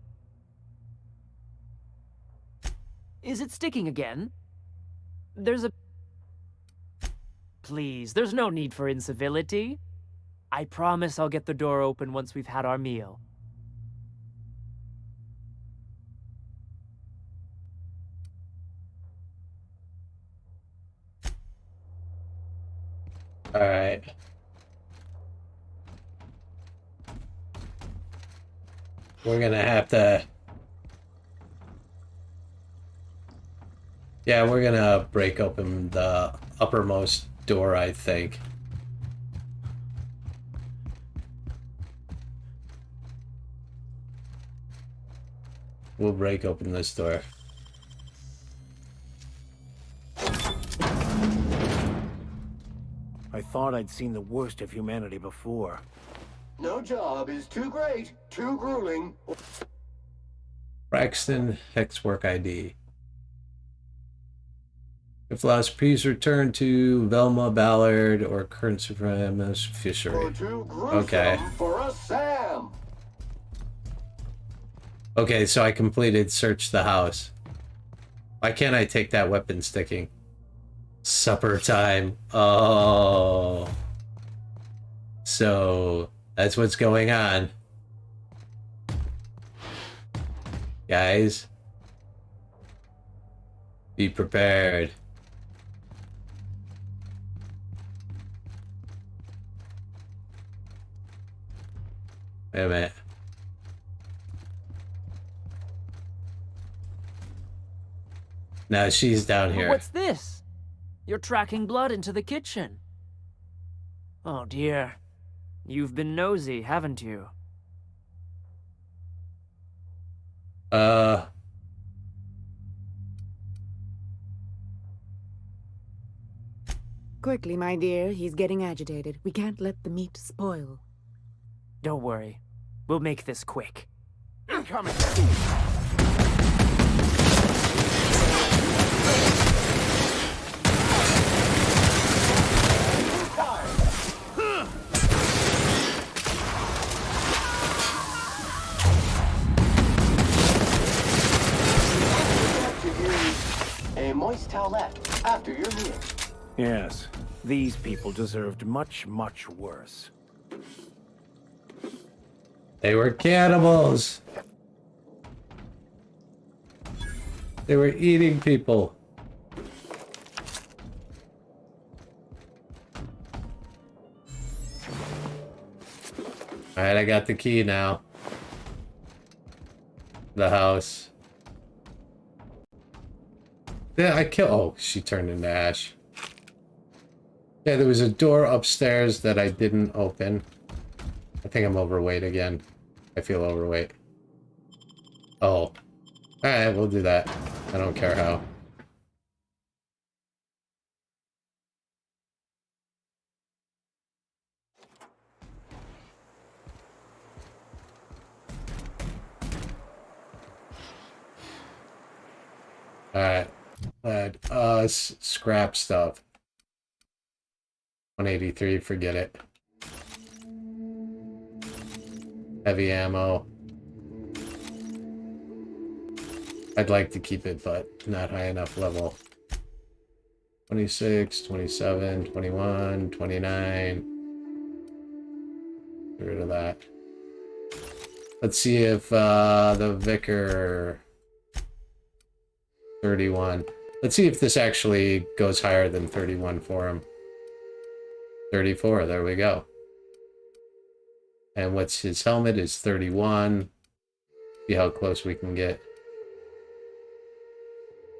Is it sticking again? There's a... Please, there's no need for incivility. I promise I'll get the door open once we've had our meal. all right. We're gonna have to... Yeah, we're gonna break open the uppermost door, I think. We'll break open this door. I thought I'd seen the worst of humanity before. No job is too great, too grueling. Braxton Hexwork ID. If lost, please return to Velma Ballard or current Suprema's fishery. You're too gruesome Okay. for a Sam. Okay, so I completed search the house. Why can't I take that weapon sticking? Supper time. Oh. So that's what's going on. Guys, be prepared. Wait a minute. Now she's down here. What's this? You're tracking blood into the kitchen. Oh dear. You've been nosy, haven't you? Quickly, my dear. He's getting agitated. We can't let the meat spoil. Don't worry. We'll make this quick. Incoming! A moist towelette after your meal. Yes, these people deserved much, much worse. They were cannibals. They were eating people. Alright, I got the key now. The house. Yeah, I killed. Oh, she turned into ash. Yeah, there was a door upstairs that I didn't open. I think I'm overweight again. I feel overweight. Oh. Alright, we'll do that. I don't care how. Alright. Scrap stuff. 183, forget it. Heavy ammo. I'd like to keep it, but not high enough level. 26, 27, 21, 29. Get rid of that. Let's see if the Vicar 31. Let's see if this actually goes higher than 31 for him. 34, there we go. And what's his helmet is 31. See how close we can get.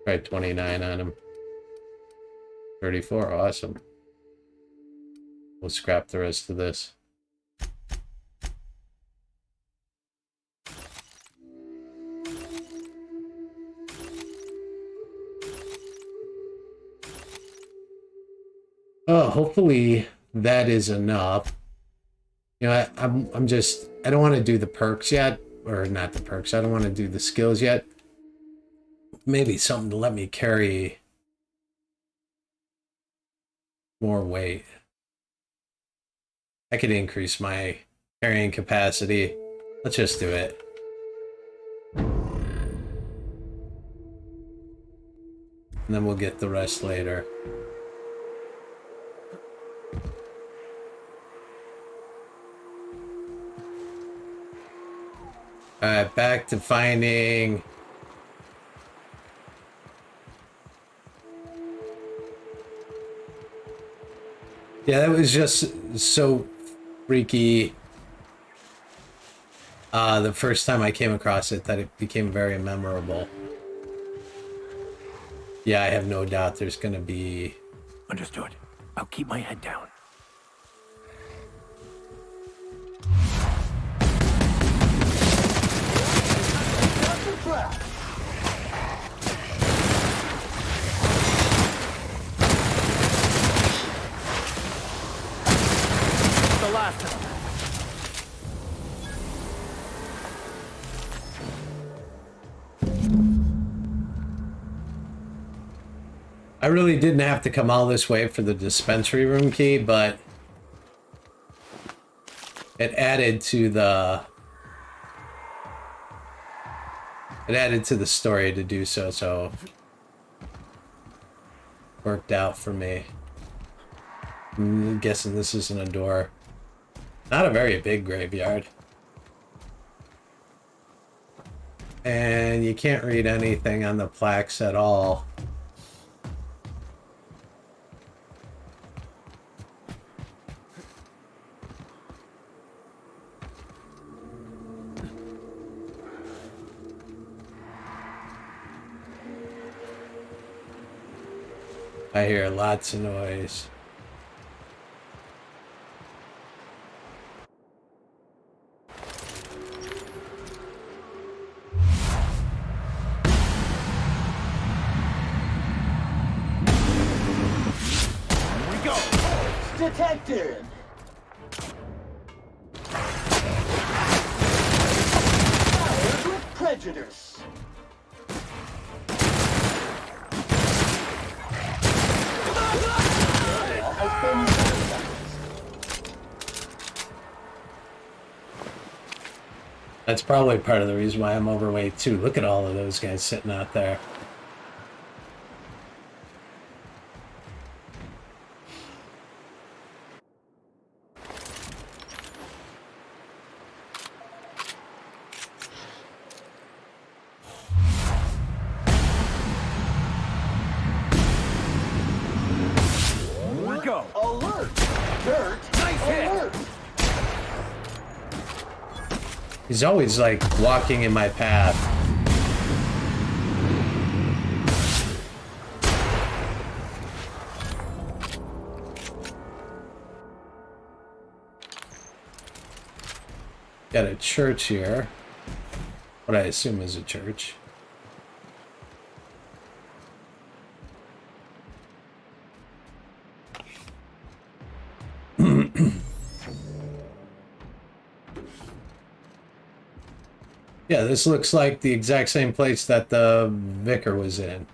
Try 29 on him. 34, awesome. We'll scrap the rest of this. Oh, hopefully that is enough. You know, I'm just, I don't want to do the perks yet, or not the perks. I don't want to do the skills yet. Maybe something to let me carry more weight. I could increase my carrying capacity. Let's just do it. And then we'll get the rest later. Alright, back to finding... Yeah, that was just so freaky. The first time I came across it, that it became very memorable. Yeah, I have no doubt there's gonna be... Understood. I'll keep my head down. The last of them. I really didn't have to come all this way for the dispensary room key, but it added to the story to do so, so worked out for me. I'm guessing this isn't a door. Not a very big graveyard. And you can't read anything on the plaques at all. I hear lots of noise. Detected! Fired with prejudice! Has been sanitized. That's probably part of the reason why I'm overweight too. Look at all of those guys sitting out there. Alert! Dirt! Alert! He's always like walking in my path. Got a church here. What I assume is a church. Yeah, this looks like the exact same place that the vicar was in.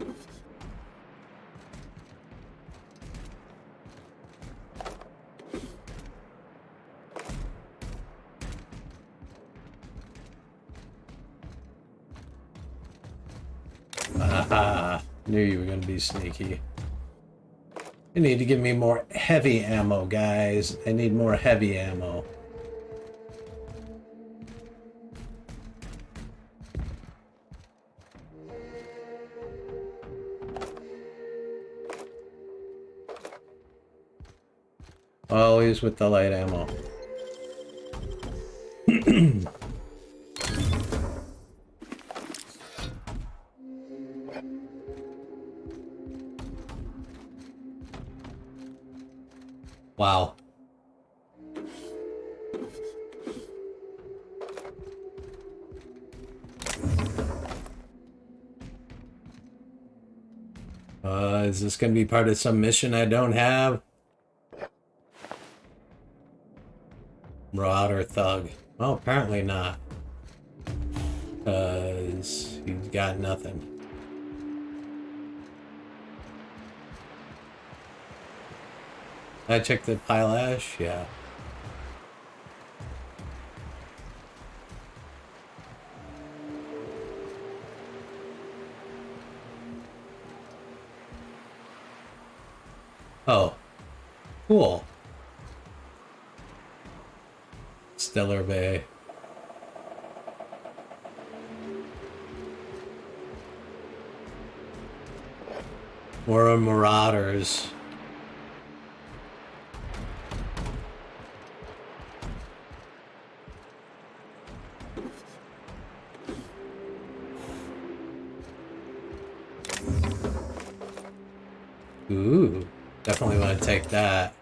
Aha, knew you were going to be sneaky. You need to give me more heavy ammo, guys. I need more heavy ammo. Always with the light ammo. Wow. Is this going to be part of some mission I don't have? Marauder thug. Well, apparently not. Because he's got nothing. I checked the pile ash? Yeah. Oh. Cool. Stellar Bay. More marauders. Ooh, definitely want to take that.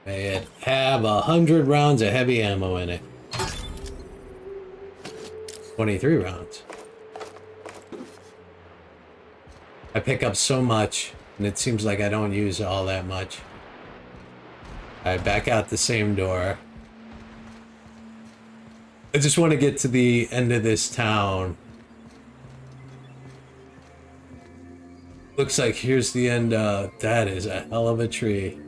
May it have 100 rounds of heavy ammo in it. 23 rounds. I pick up so much, and it seems like I don't use all that much. Alright, back out the same door. I just want to get to the end of this town Looks like here's the end. That is a hell of a tree.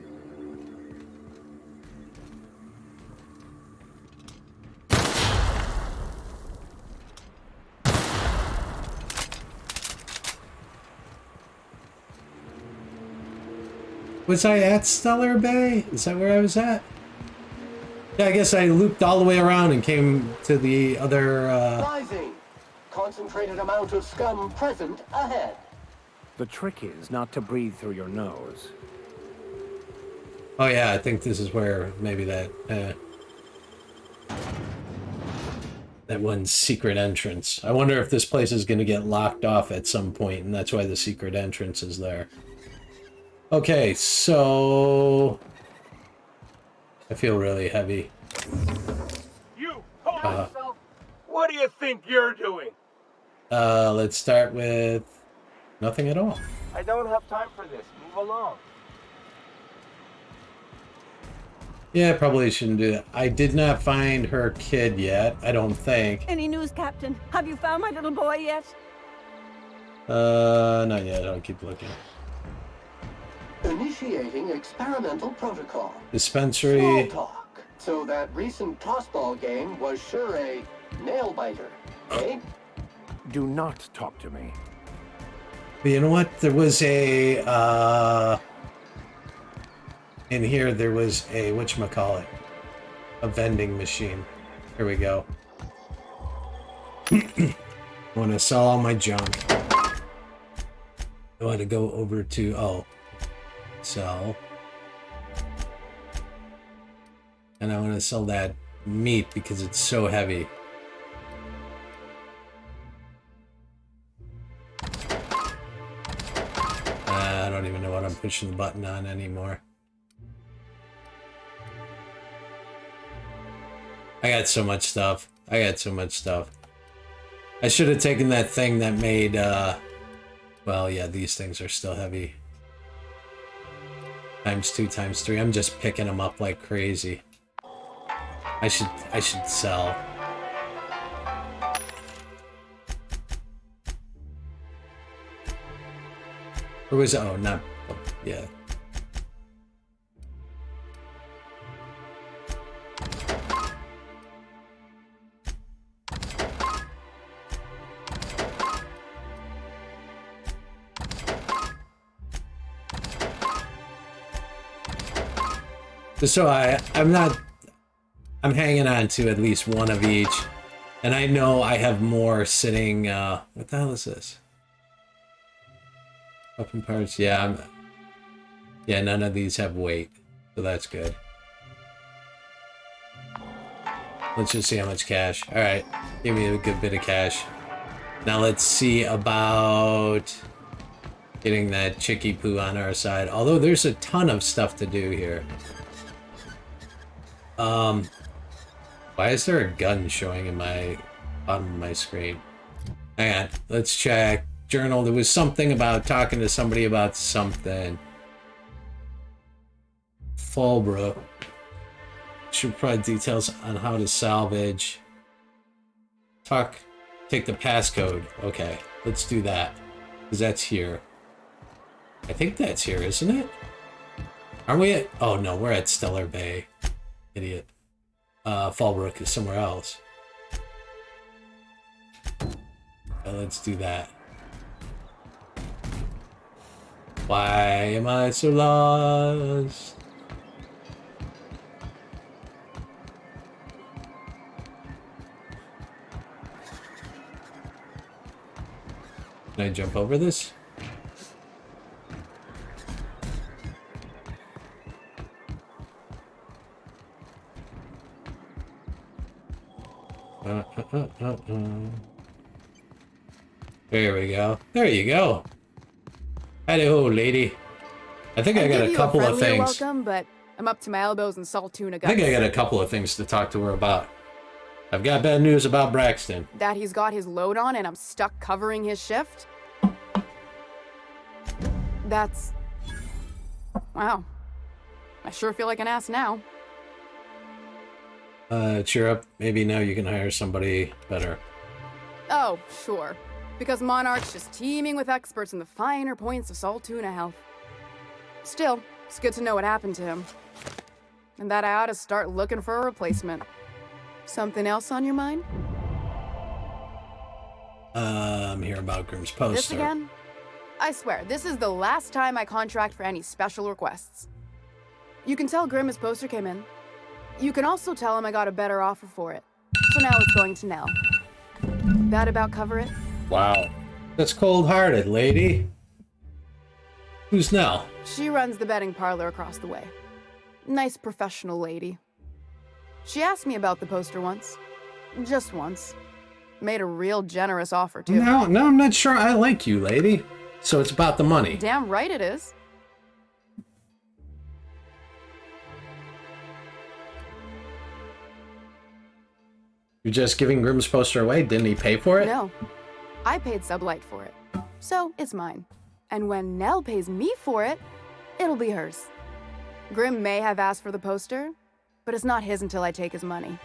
Was I at Stellar Bay? Is that where I was at? Yeah, I guess I looped all the way around and came to the other, Rising. Concentrated amount of scum present ahead. The trick is not to breathe through your nose. Oh yeah, I think this is where maybe that, that one secret entrance. I wonder if this place is going to get locked off at some point, and that's why the secret entrance is there. Okay, so... I feel really heavy. You, hold yourself! What do you think you're doing? Let's start with... nothing at all. I don't have time for this. Move along. Yeah, probably shouldn't do that. I did not find her kid yet, I don't think. Any news, Captain? Have you found my little boy yet? Not yet. I'll keep looking. Initiating experimental protocol. Dispensary. Small talk. So that recent tossball game was sure a nail-biter, eh? Do not talk to me. But you know what? There was a, in here there was a, whatchamacallit, a vending machine. Here we go. I want to sell all my junk. I want to go over to, oh, sell. And I want to sell that meat because it's so heavy. I don't even know what I'm pushing the button on anymore. I got so much stuff. I got so much stuff. I should have taken that thing that made, well, yeah, these things are still heavy. ×2, ×3. I'm just picking them up like crazy. I should sell. Or was it, oh, not, oh, yeah. So I'm hanging on to at least one of each. And I know I have more sitting, what the hell is this? Weapon parts, yeah, yeah, none of these have weight, so that's good. Let's just see how much cash. Alright, give me a good bit of cash. Now let's see about getting that Chicky Poo on our side. Although there's a ton of stuff to do here. Why is there a gun showing in my bottom of my screen? Hang on, let's check. Journal, there was something about talking to somebody about something. Fallbrook. Should provide details on how to salvage. Take the passcode. Okay, let's do that. Because that's here. I think that's here, isn't it? Aren't we at... oh no, we're at Stellar Bay. Idiot. Fallbrook is somewhere else. Let's do that. Why am I so lost? Can I jump over this? There we go. There you go. Hello, lady. I think I got a couple of things. Welcome, but I'm up to my elbows in salt tuna guts. I think I got a couple of things to talk to her about. I've got bad news about Braxton. That he's got his load on and I'm stuck covering his shift? That's... wow. I sure feel like an ass now. Cheer up. Maybe now you can hire somebody better. Oh, sure. because Monarch's just teeming with experts in the finer points of salt tuna health. Still, it's good to know what happened to him. And that I ought to start looking for a replacement. Something else on your mind? I'm hearing about Grimm's poster. This again? I swear, this is the last time I contract for any special requests. You can tell Grimm his poster came in. You can also tell him I got a better offer for it. So now it's going to Nell. That about cover it? Wow. That's cold-hearted, lady. Who's Nell? She runs the betting parlor across the way. Nice professional lady. She asked me about the poster once. Just once. Made a real generous offer, too. No, I'm not sure I like you, lady. So it's about the money. Damn right it is. You're just giving Grimm's poster away? Didn't he pay for it? No. I paid Sublight for it. So it's mine. And when Nell pays me for it, it'll be hers. Grimm may have asked for the poster, but it's not his until I take his money.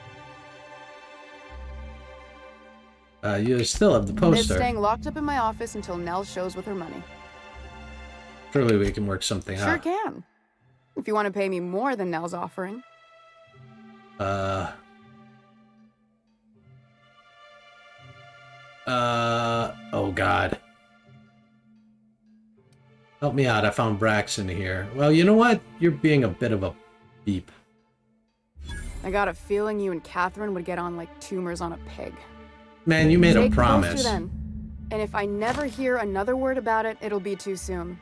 You still have the It's poster. staying locked up in my office until Nell shows with her money. Surely we can work something Sure out. can. If you want to pay me more than Nell's offering. Oh God. Help me out, I found Braxton here. Well, you know what? You're being a bit of a beep. I got a feeling you and Catherine would get on like tumors on a pig. Man, you made Take a promise. The poster then. And if I never hear another word about it, it'll be too soon.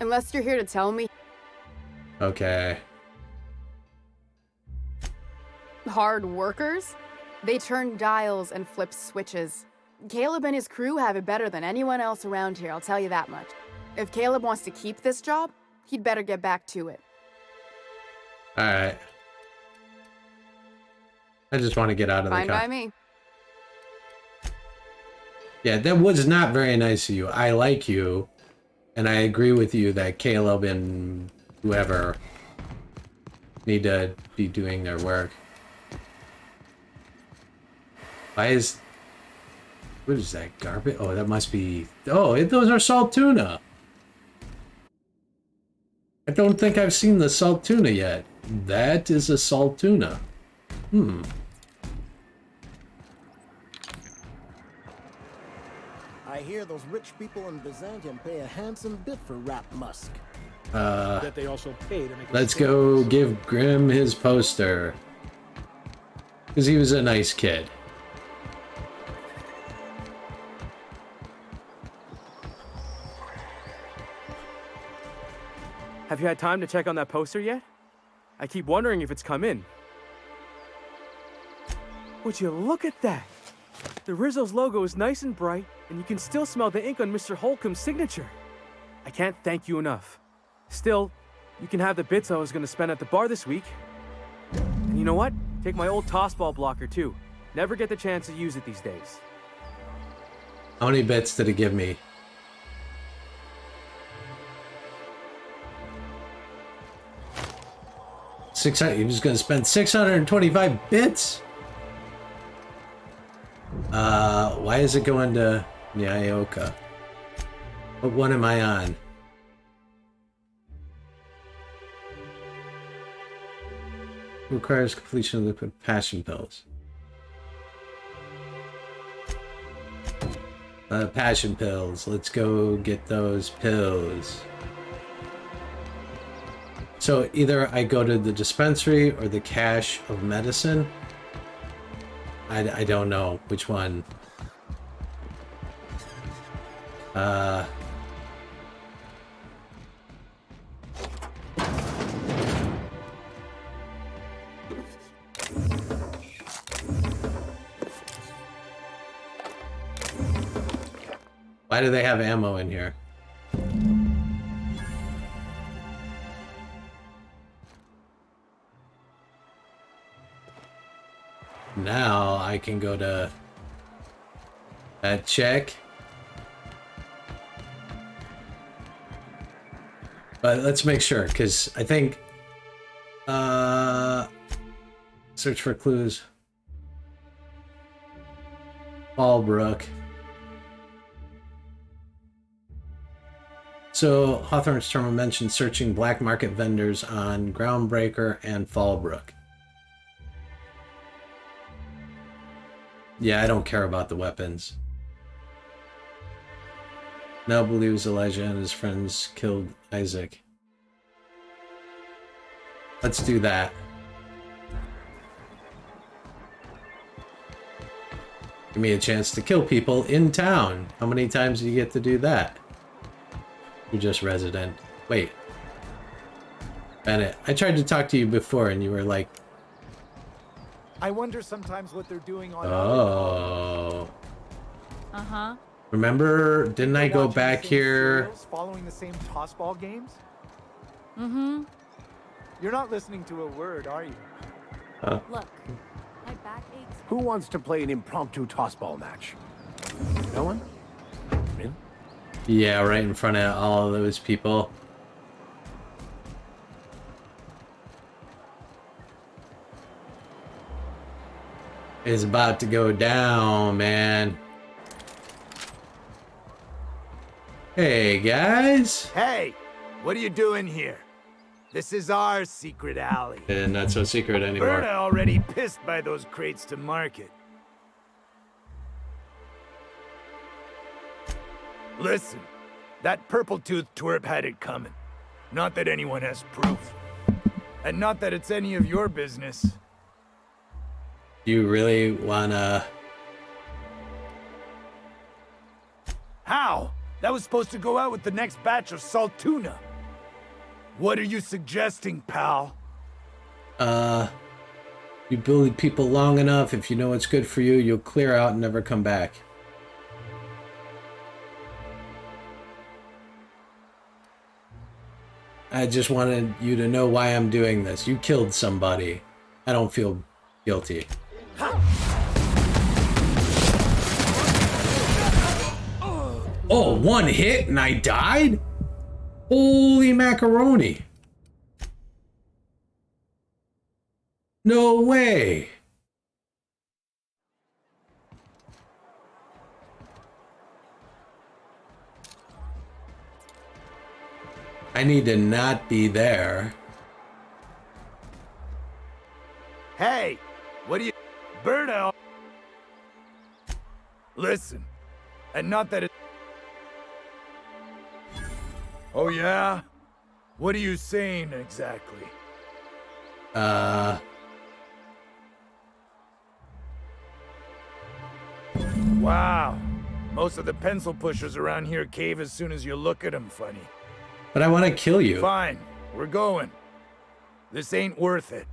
Unless you're here to tell me. Okay. Hard workers? They turn dials and flip switches. Caleb and his crew have it better than anyone else around here, I'll tell you that much. If Caleb wants to keep this job, he'd better get back to it. Alright. I just want to get out of Fine the car. by me. Yeah, that was not very nice of you. I like you, and I agree with you that Caleb and whoever need to be doing their work. Why is... What is that, garbage? Oh, that must be... Oh, those are salt tuna! I don't think I've seen the salt tuna yet. That is a salt tuna. Hmm. I hear those rich people in Byzantium pay a handsome bit for Rat Musk. That they also pay to make Let's go give Grimm his poster. Because he was a nice kid. Have you had time to check on that poster yet? I keep wondering if it's come in. Would you look at that? The Rizzo's logo is nice and bright, and you can still smell the ink on Mr. Holcomb's signature. I can't thank you enough. Still, you can have the bits I was going to spend at the bar this week. And you know what? Take my old tossball blocker, too. Never get the chance to use it these days. How many bits did it give me? He was going to spend 625 bits? Why is it going to Nyoka? What one am I on? Requires completion of liquid passion pills. Passion pills. Let's go get those pills. So either I go to the dispensary or the cache of medicine. I don't know which one. Why do they have ammo in here? Now I can go to that check. But let's make sure, because I think search for clues. Fallbrook. So Hawthorne's terminal mentioned searching black market vendors on Groundbreaker and Fallbrook. Yeah, I don't care about the weapons. Now believes Elijah and his friends killed Isaac. Let's do that. Give me a chance to kill people in town. How many times do you get to do that? You're just resident. Wait. Bennett, I tried to talk to you before and you were like... I wonder sometimes what they're doing on... Oh. Uh-huh. Remember, didn't I go back here? Following the same tossball games? Mm-hmm. You're not listening to a word, are you? Look, my back aches. Who wants to play an impromptu tossball match? No one? Really? Yeah, right in front of all of those people. It's about to go down, man. Hey, guys. Hey, what are you doing here? This is our secret alley. And not so secret anymore. Berta already pissed by those crates to market. Listen, that purple-toothed twerp had it coming. Not that anyone has proof. And not that it's any of your business. You really wanna... How? That was supposed to go out with the next batch of salt tuna. What are you suggesting, pal? You bully people long enough, if you know what's good for you, you'll clear out and never come back. I just wanted you to know why I'm doing this. You killed somebody. I don't feel guilty. Oh, one hit and I died? Holy macaroni. No way. I need to not be there. Hey, what do you... Berta... Listen, and not that it... Oh yeah? What are you saying exactly? Wow. Most of the pencil pushers around here cave as soon as you look at them funny. But I want to kill you. Fine, we're going. This ain't worth it.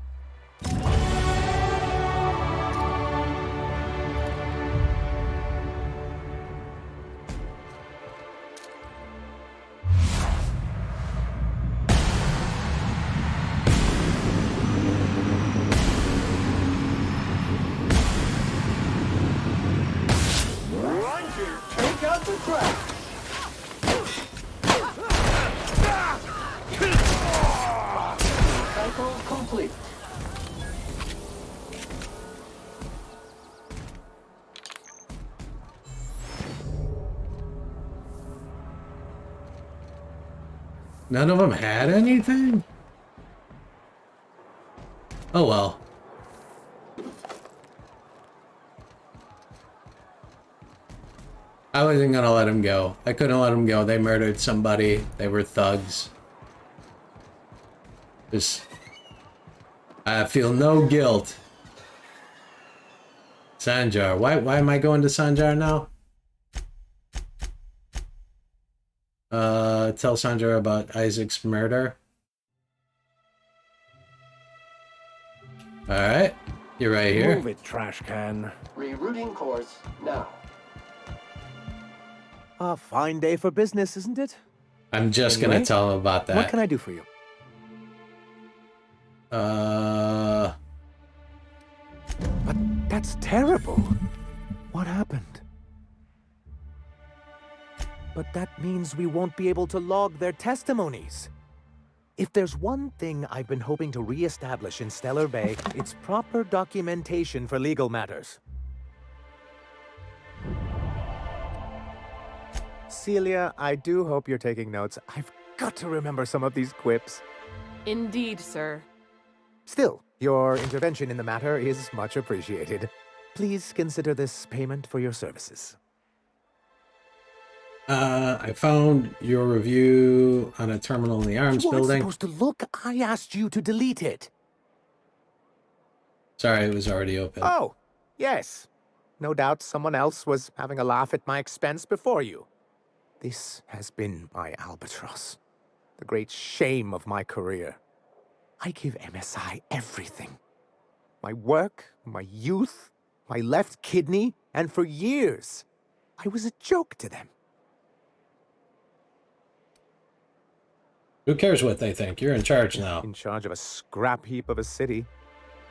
Take out the trash. Cycle complete. None of them had anything? Oh well. I wasn't gonna let him go. I couldn't let him go. They murdered somebody. They were thugs. Just... I feel no guilt. Sanjar. Why am I going to Sanjar now? Tell Sanjar about Isaac's murder. Alright. You're right here. Move it, trash can. Rerouting course now. A fine day for business, isn't it? I'm just Anyway, gonna tell him about that. What can I do for you? But that's terrible. What happened? But that means we won't be able to log their testimonies. If there's one thing I've been hoping to re-establish in Stellar Bay, it's proper documentation for legal matters. Celia, I do hope you're taking notes. I've got to remember some of these quips. Indeed, sir. Still, your intervention in the matter is much appreciated. Please consider this payment for your services. I found your review on a terminal in the arms You weren't building. supposed to look. I asked you to delete it. Sorry, it was already open. Oh, yes. No doubt someone else was having a laugh at my expense before you. This has been my albatross. The great shame of my career. I give MSI everything. My work, my youth, my left kidney, and for years, I was a joke to them. Who cares what they think? You're in charge now. In charge of a scrap heap of a city.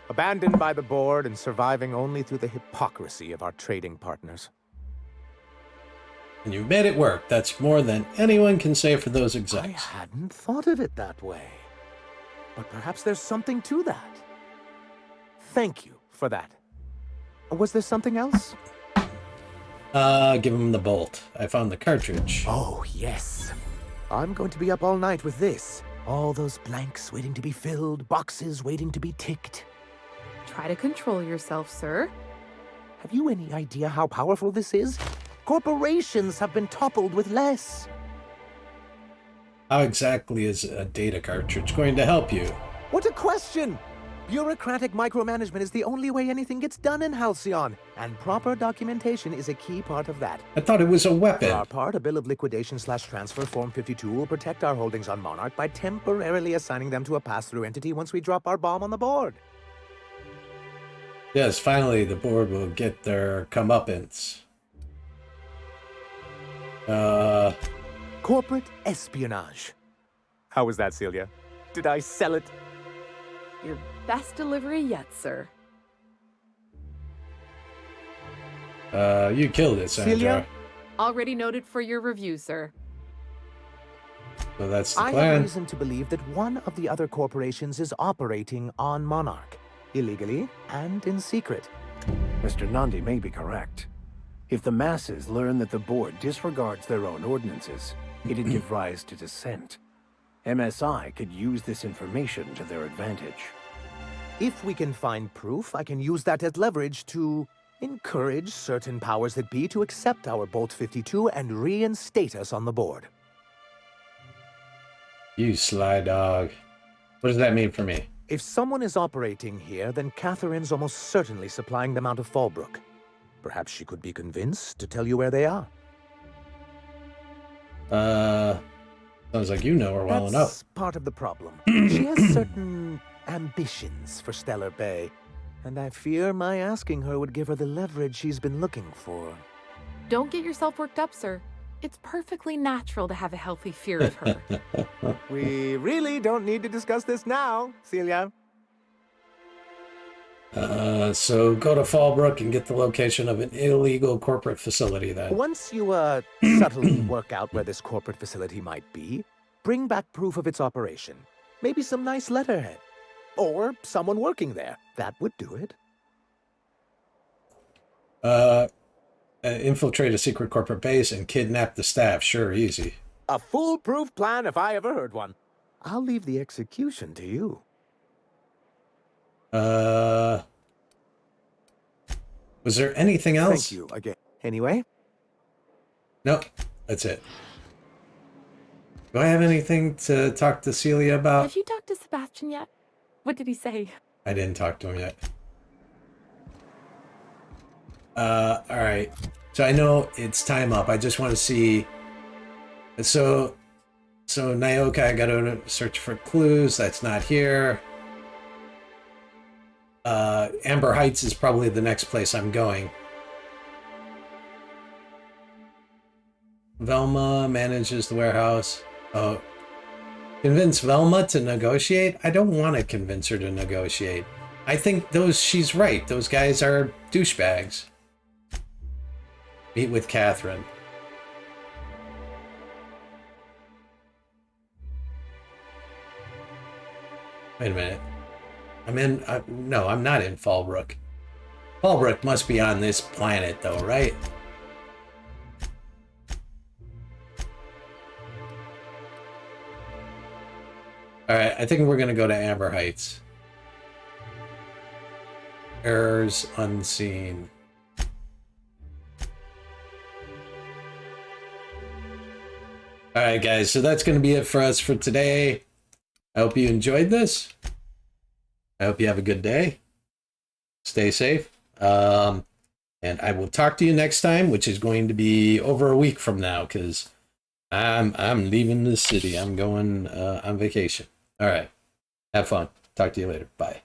Abandoned by the board and surviving only through the hypocrisy of our trading partners. And you made it work. That's more than anyone can say for those execs. I hadn't thought of it that way. But perhaps there's something to that. Thank you for that. Was there something else? Give him the bolt. I found the cartridge. Oh, yes. I'm going to be up all night with this. All those blanks waiting to be filled, boxes waiting to be ticked. Try to control yourself, sir. Have you any idea how powerful this is? Corporations have been toppled with less. How exactly is a data cartridge going to help you? What a question! Bureaucratic micromanagement is the only way anything gets done in Halcyon, and proper documentation is a key part of that. I thought it was a weapon. For our part, a bill of liquidation/transfer Form 52 will protect our holdings on Monarch by temporarily assigning them to a pass-through entity once we drop our bomb on the board. Yes, finally the board will get their comeuppance. Corporate espionage. How was that, Celia? Did I sell it? Your best delivery yet, sir. You killed it, Sandra. Celia? Already noted for your review, sir. So that's the I plan. have reason to believe that one of the other corporations is operating on Monarch. Illegally and in secret. Mr. Nandi may be correct. If the masses learn that the board disregards their own ordinances, it'd give rise to dissent. MSI could use this information to their advantage. If we can find proof, I can use that as leverage to encourage certain powers that be to accept our Bolt 52 and reinstate us on the board. You sly dog. What does that mean for me? If someone is operating here, then Catherine's almost certainly supplying them out of Fallbrook. Perhaps she could be convinced to tell you where they are. Sounds like you know her well That's enough. part of the problem. She has certain ambitions for Stellar Bay, and I fear my asking her would give her the leverage she's been looking for. Don't get yourself worked up, sir. It's perfectly natural to have a healthy fear of her. We really don't need to discuss this now, Celia. So go to Fallbrook and get the location of an illegal corporate facility then. Once you subtly work out where this corporate facility might be, bring back proof of its operation. Maybe some nice letterhead. Or someone working there. That would do it. Infiltrate a secret corporate base and kidnap the staff. Sure, easy. A foolproof plan if I ever heard one. I'll leave the execution to you. Was there anything else? Thank you again. Anyway? Nope, that's it. Do I have anything to talk to Celia about? Have you talked to Sebastian yet? What did he say? I didn't talk to him yet. Alright. So I know it's time up. I just want to see. So Nyoka, I gotta search for clues. That's not here. Amber Heights is probably the next place I'm going. Velma manages the warehouse. Oh. Convince Velma to negotiate? I don't want to convince her to negotiate. I think she's right. Those guys are douchebags. Meet with Catherine. Wait a minute. No, I'm not in Fallbrook. Fallbrook must be on this planet though, right? All right, I think we're gonna go to Amber Heights. Errors unseen. All right, guys, so that's going to be it for us for today. I hope you enjoyed this. I hope you have a good day. Stay safe. And I will talk to you next time, which is going to be over a week from now, because I'm leaving the city. I'm going on vacation. All right. Have fun. Talk to you later. Bye.